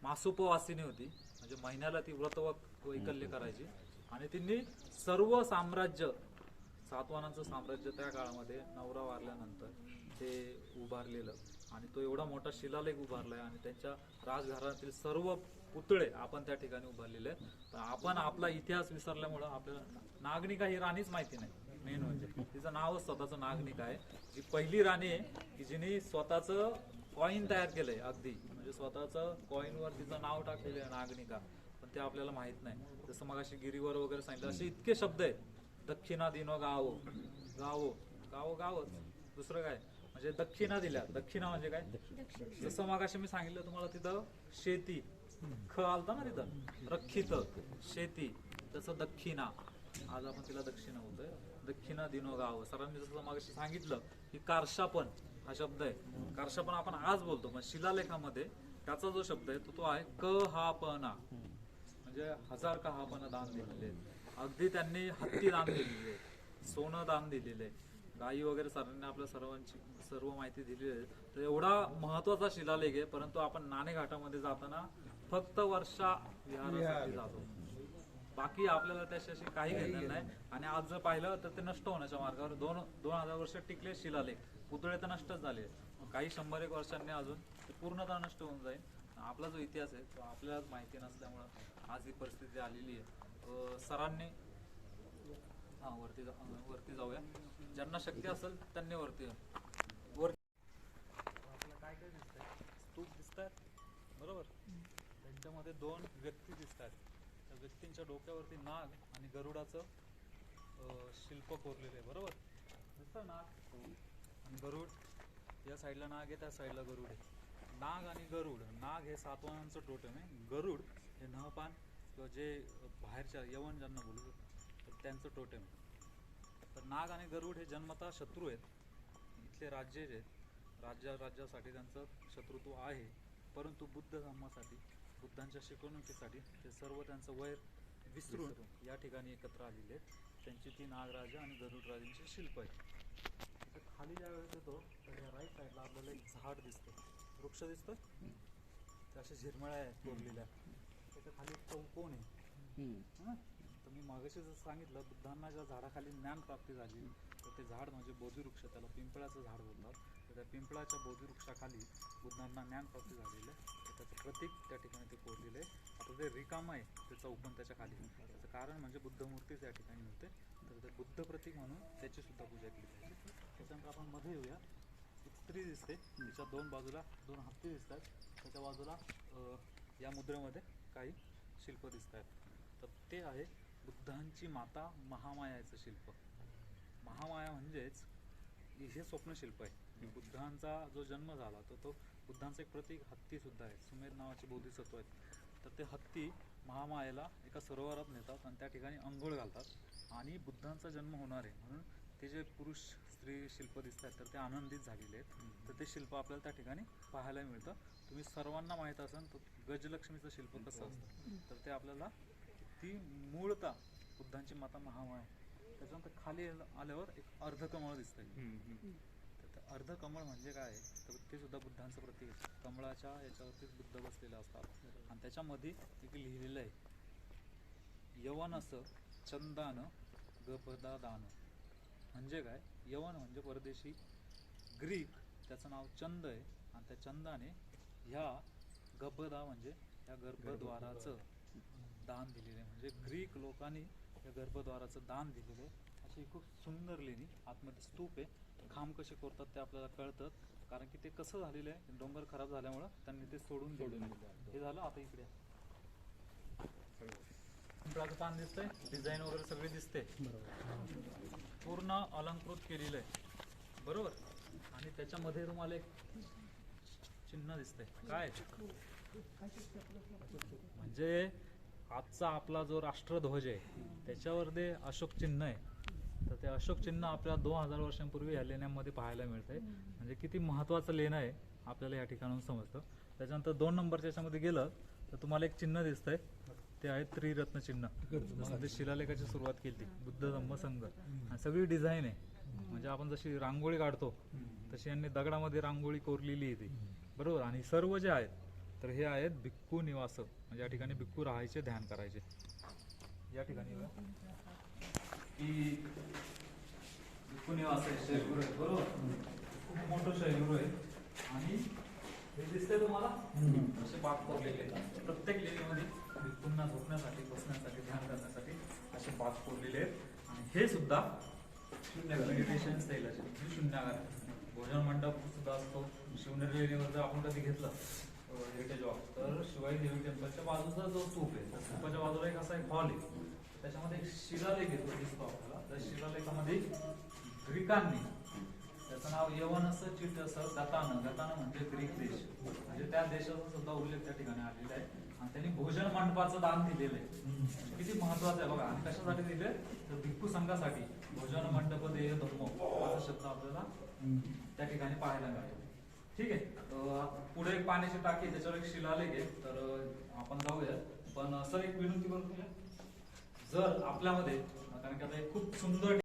मासोपवासिनी होती, म्हणजे महिन्याला ती व्रत वैकल्य करायची. आणि तिने सर्व साम्राज्य, सातवाहनांचं साम्राज्य त्या काळामध्ये नवरा वारल्यानंतर ते उभारलेलं. आणि तो एवढा मोठा शिलालेख उभारलाय आणि त्यांच्या राजघराण्यातील सर्व पुतळे आपण त्या ठिकाणी उभारलेले आहेत. तर आपण आपला इतिहास विसरल्यामुळं आपल्याला नागनिका ही राणीच माहिती नाही. मेन म्हणजे तिचं नावच स्वतःचं नागनिका आहे. जी पहिली राणी आहे की जिने स्वतःचं कॉईन तयार केलंय, अगदी म्हणजे स्वतःचं कॉईनवर तिचं नाव टाकलेलं आहे नागनिका, पण ते आपल्याला माहित नाही. जसं मग अशी गिरीवर वगैरे सांगितलं, असे इतके शब्द आहेत. दक्षिणा दिनो गावो, गावो गावो गावच, दुसरं काय म्हणजे दक्षिणा दिल्या. दक्षिणा म्हणजे काय, जसं मग अशी मी सांगितलं तुम्हाला, तिथं शेती ख आलता ना, तिथं रक्षित शेती, तसं दक्षिणा. आज आपण तिला दक्षिणा होतोय. दक्षिणा दिनो गाव. सरांनी जसं मग सांगितलं की कारशापन हा शब्द आहे. कारशापन आपण आज बोलतो, पण शिलालेखामध्ये त्याचा जो शब्द आहे तो आहे कहापना, म्हणजे 1000 कहापना दान दिलेले आहेत. अगदी त्यांनी हत्ती दान दिलेले आहे, सोनं दान दिलेलं आहे, गायी वगैरे. सरांनी आपल्या सर्वांची सर्व माहिती दिली आहे. तर एवढा महत्वाचा शिलालेख आहे. परंतु आपण नाणेघाटामध्ये जाताना फक्त वर्षा विहारासाठी जातो, बाकी आपल्याला त्याच्याशी काही घेतलं नाही. आणि आज जर पाहिलं तर ते नष्ट होण्याच्या मार्गावर 2000 वर्ष टिकले शिलालेख. पुतळे तर नष्टच झाले, काही 100-1 वर्षांनी अजून ते पूर्णतः नष्ट होऊन जाईल. आपला जो इतिहास आहे तो आपल्यालाच माहिती नसल्यामुळं आज ही परिस्थिती आलेली आहे. सरांनी वरती जाऊया, ज्यांना शक्य असेल त्यांनी वरती आपल्याला काय काय दिसतंय, स्तूप दिसतात बरोबर. त्यांच्यामध्ये 2 व्यक्ती दिसतात. त्या व्यक्तींच्या डोक्यावरती नाग आणि गरुडाचं शिल्प कोरलेलं आहे बरोबर. दिसतं नाग आणि गरुड, या साईडला नाग आहे, त्या साईडला गरुड आहे. नाग आणि गरुड, नाग हे सातवाहनांचं टोटेम आहे, गरुड हे नहपान किंवा जे बाहेरच्या यवन ज्यांना बोलू तर त्यांचं टोटेम आहे. तर नाग आणि गरुड हे जन्मतः शत्रू आहेत. इथले राज्य जे आहेत राज्यासाठी त्यांचं शत्रुत्व आहे, परंतु बुद्ध धर्मासाठी, बुद्धांच्या शिकवणुकीसाठी ते सर्व त्यांचं वैर विसरून या ठिकाणी एकत्र आलेले आहेत. त्यांची ती नागराजा आणि गरुडराजांची शिल्प आहेत. इथे खाली ज्या वेळेस येतो तर या राईट साईडला आपल्याला एक झाड दिसतं, वृक्ष दिसतोय, त्या अशा झिरमळ्या आहेत कोरलेल्या. त्याच्या खाली एक चौकोन आहे. हं? तर मी मागाशी जसं सांगितलं, बुद्धांना ज्या झाडाखाली ज्ञान प्राप्ती झाली तर ते झाड म्हणजे बोधिवृक्ष, त्याला पिंपळाचं झाड बोलतात. तर त्या पिंपळाच्या बोधिवृक्षाखाली बुद्धांना ज्ञान प्राप्ती झालेलं आहे. तर त्याचं प्रतीक त्या ठिकाणी ते कोरलेलं आहे. आता ते रिकाम आहे ते चौकोन त्याच्या खाली, त्याचं कारण म्हणजे बुद्ध मूर्तीच या ठिकाणी होते. तर ते बुद्ध प्रतीक म्हणून त्याची सुद्धा पूजा केली पाहिजे. त्याच्यानंतर आपण मध्ये येऊया. एक स्त्री दिसते, तिच्या दोन बाजूला दोन हत्ती दिसतात. त्याच्या बाजूला या मुद्रेमध्ये काही शिल्प दिसत आहेत. तर ते आहे बुद्धांची माता महामायाचं शिल्प. महामाया म्हणजेच हे स्वप्नशिल्प आहे. बुद्धांचा जो जन्म झाला तो बुद्धांचं एक प्रतीक हत्ती सुद्धा आहे. सुमेध नावाचे बोधिसत्व आहेत. तर ते हत्ती महामायेला एका सरोवरात नेतात आणि त्या ठिकाणी अंघोळ घालतात आणि बुद्धांचा जन्म होणार आहे म्हणून ते जे पुरुष स्त्री शिल्प दिसत आहेत तर ते आनंदित झालेले आहेत. तर ते शिल्प आपल्याला त्या ठिकाणी पाहायला मिळतं. तुम्ही सर्वांना माहीत असेल तर गजलक्ष्मीचं शिल्प कसं असतं, तर ते आपल्याला ती मूळता बुद्धांची माता महामाया. त्याच्यानंतर खाली आल्यावर एक अर्धकमळ दिसतंय. तर ते अर्धकमळ म्हणजे काय आहे, तर ते सुद्धा बुद्धांचं प्रतीक आहे. कमळाच्या याच्यावरतीच बुद्ध बसलेले असतात आणि त्याच्यामध्ये एक लिहिलेलं आहे, यवनस चंदान गपदा दान. म्हणजे काय, यवन म्हणजे परदेशी, ग्रीक त्याचं नाव चंद आहे आणि त्या चंदाने ह्या गब्बदा म्हणजे या गर्भद्वाराचं दान दिलेलं आहे. म्हणजे ग्रीक लोकांनी या गर्भद्वाराचं दान दिलेलं आहे. अशी खूप सुंदर लेणी, आतमध्ये स्तूप आहे. खांब कसे कोरतात ते आपल्याला कळतं, कारण की ते कसं झालेलं आहे, डोंगर खराब झाल्यामुळं त्यांनी ते सोडून दिलं. हे झालं. आता इकडे पिंपळाचं पान दिसतंय, डिझाईन वगैरे सगळी दिसते, पूर्ण अलंकृत केलेलं आहे, बरोबर. आणि त्याच्यामध्ये तुम्हाला एक चिन्ह दिसतंय. काय म्हणजे आजचा आपला जो राष्ट्रध्वज आहे त्याच्यावर ते अशोक चिन्ह आहे. तर ते अशोक चिन्ह आपल्या 2000 वर्षांपूर्वी या लेण्यांमध्ये पाहायला मिळतंय. म्हणजे किती महत्त्वाचं लेणं आहे आपल्याला या ठिकाणून समजतं. त्याच्यानंतर 2 नंबरच्या याच्यामध्ये गेलं तर तुम्हाला एक चिन्ह दिसतंय, ते आहे त्रिरत्न चिन्ह. ते शिलालेखाची सुरुवात केली, बुद्ध धम्म संघ. आणि सगळी डिझाईन आहे, म्हणजे आपण जशी रांगोळी काढतो तशी यांनी दगडामध्ये रांगोळी कोरलेली आहे ती, बरोबर. आणि सर्व जे आहेत तर हे आहेत भिक्खू निवास, म्हणजे या ठिकाणी भिक्खू राहायचे, ध्यान करायचे. या ठिकाणी की भिक्खू निवास आहे, शैलगुरू आहे, बरोबर. खूप मोठं शैलगुरू आहे. आणि हे दिसतंय तुम्हाला असे बाग कोरलेले आहेत. प्रत्येक लेणीमध्ये भिक्खूंना झोपण्यासाठी, बसण्यासाठी, ध्यान करण्यासाठी असे बाग कोरलेले आहेत. आणि हे सुद्धा मेडिटेशन स्टाईल असे शून्यागार आहे. भोजन मंडप सुद्धा असतो. शिवनेरी लेणीवर जर आपण कधी घेतलं हेरिटेज वॉक, तर शिवाई देवी टेम्पलच्या बाजूचा जो स्तूप आहे त्या स्तूपाच्या बाजूला एक असा एक हॉल आहे. त्याच्यामध्ये एक शिलालेख येतो, दिसतो आपल्याला. त्या शिलालेखामध्ये ग्रीकांनी, त्याचं नाव यवनस चिटस गतान, गतान म्हणजे ग्रीक देश, म्हणजे त्या देशाचा सुद्धा उल्लेख त्या ठिकाणी आलेला आहे. आणि त्यांनी भोजन मंडपाचं दान दिलेलं आहे. किती महत्वाचं आहे बघा. आणि कशासाठी दिले, तर भिक्खू संघासाठी. भोजन मंडप देह धम्म असा शब्द आपल्याला त्या ठिकाणी पाहायला मिळतो. ठीक आहे. पुढे एक पाण्याची टाकी, त्याच्यावर एक शिलालेख आहे. तर आपण जाऊया. पण सर एक विनंती करू तुला, जर आपल्यामध्ये, कारण की आता एक खूप सुंदर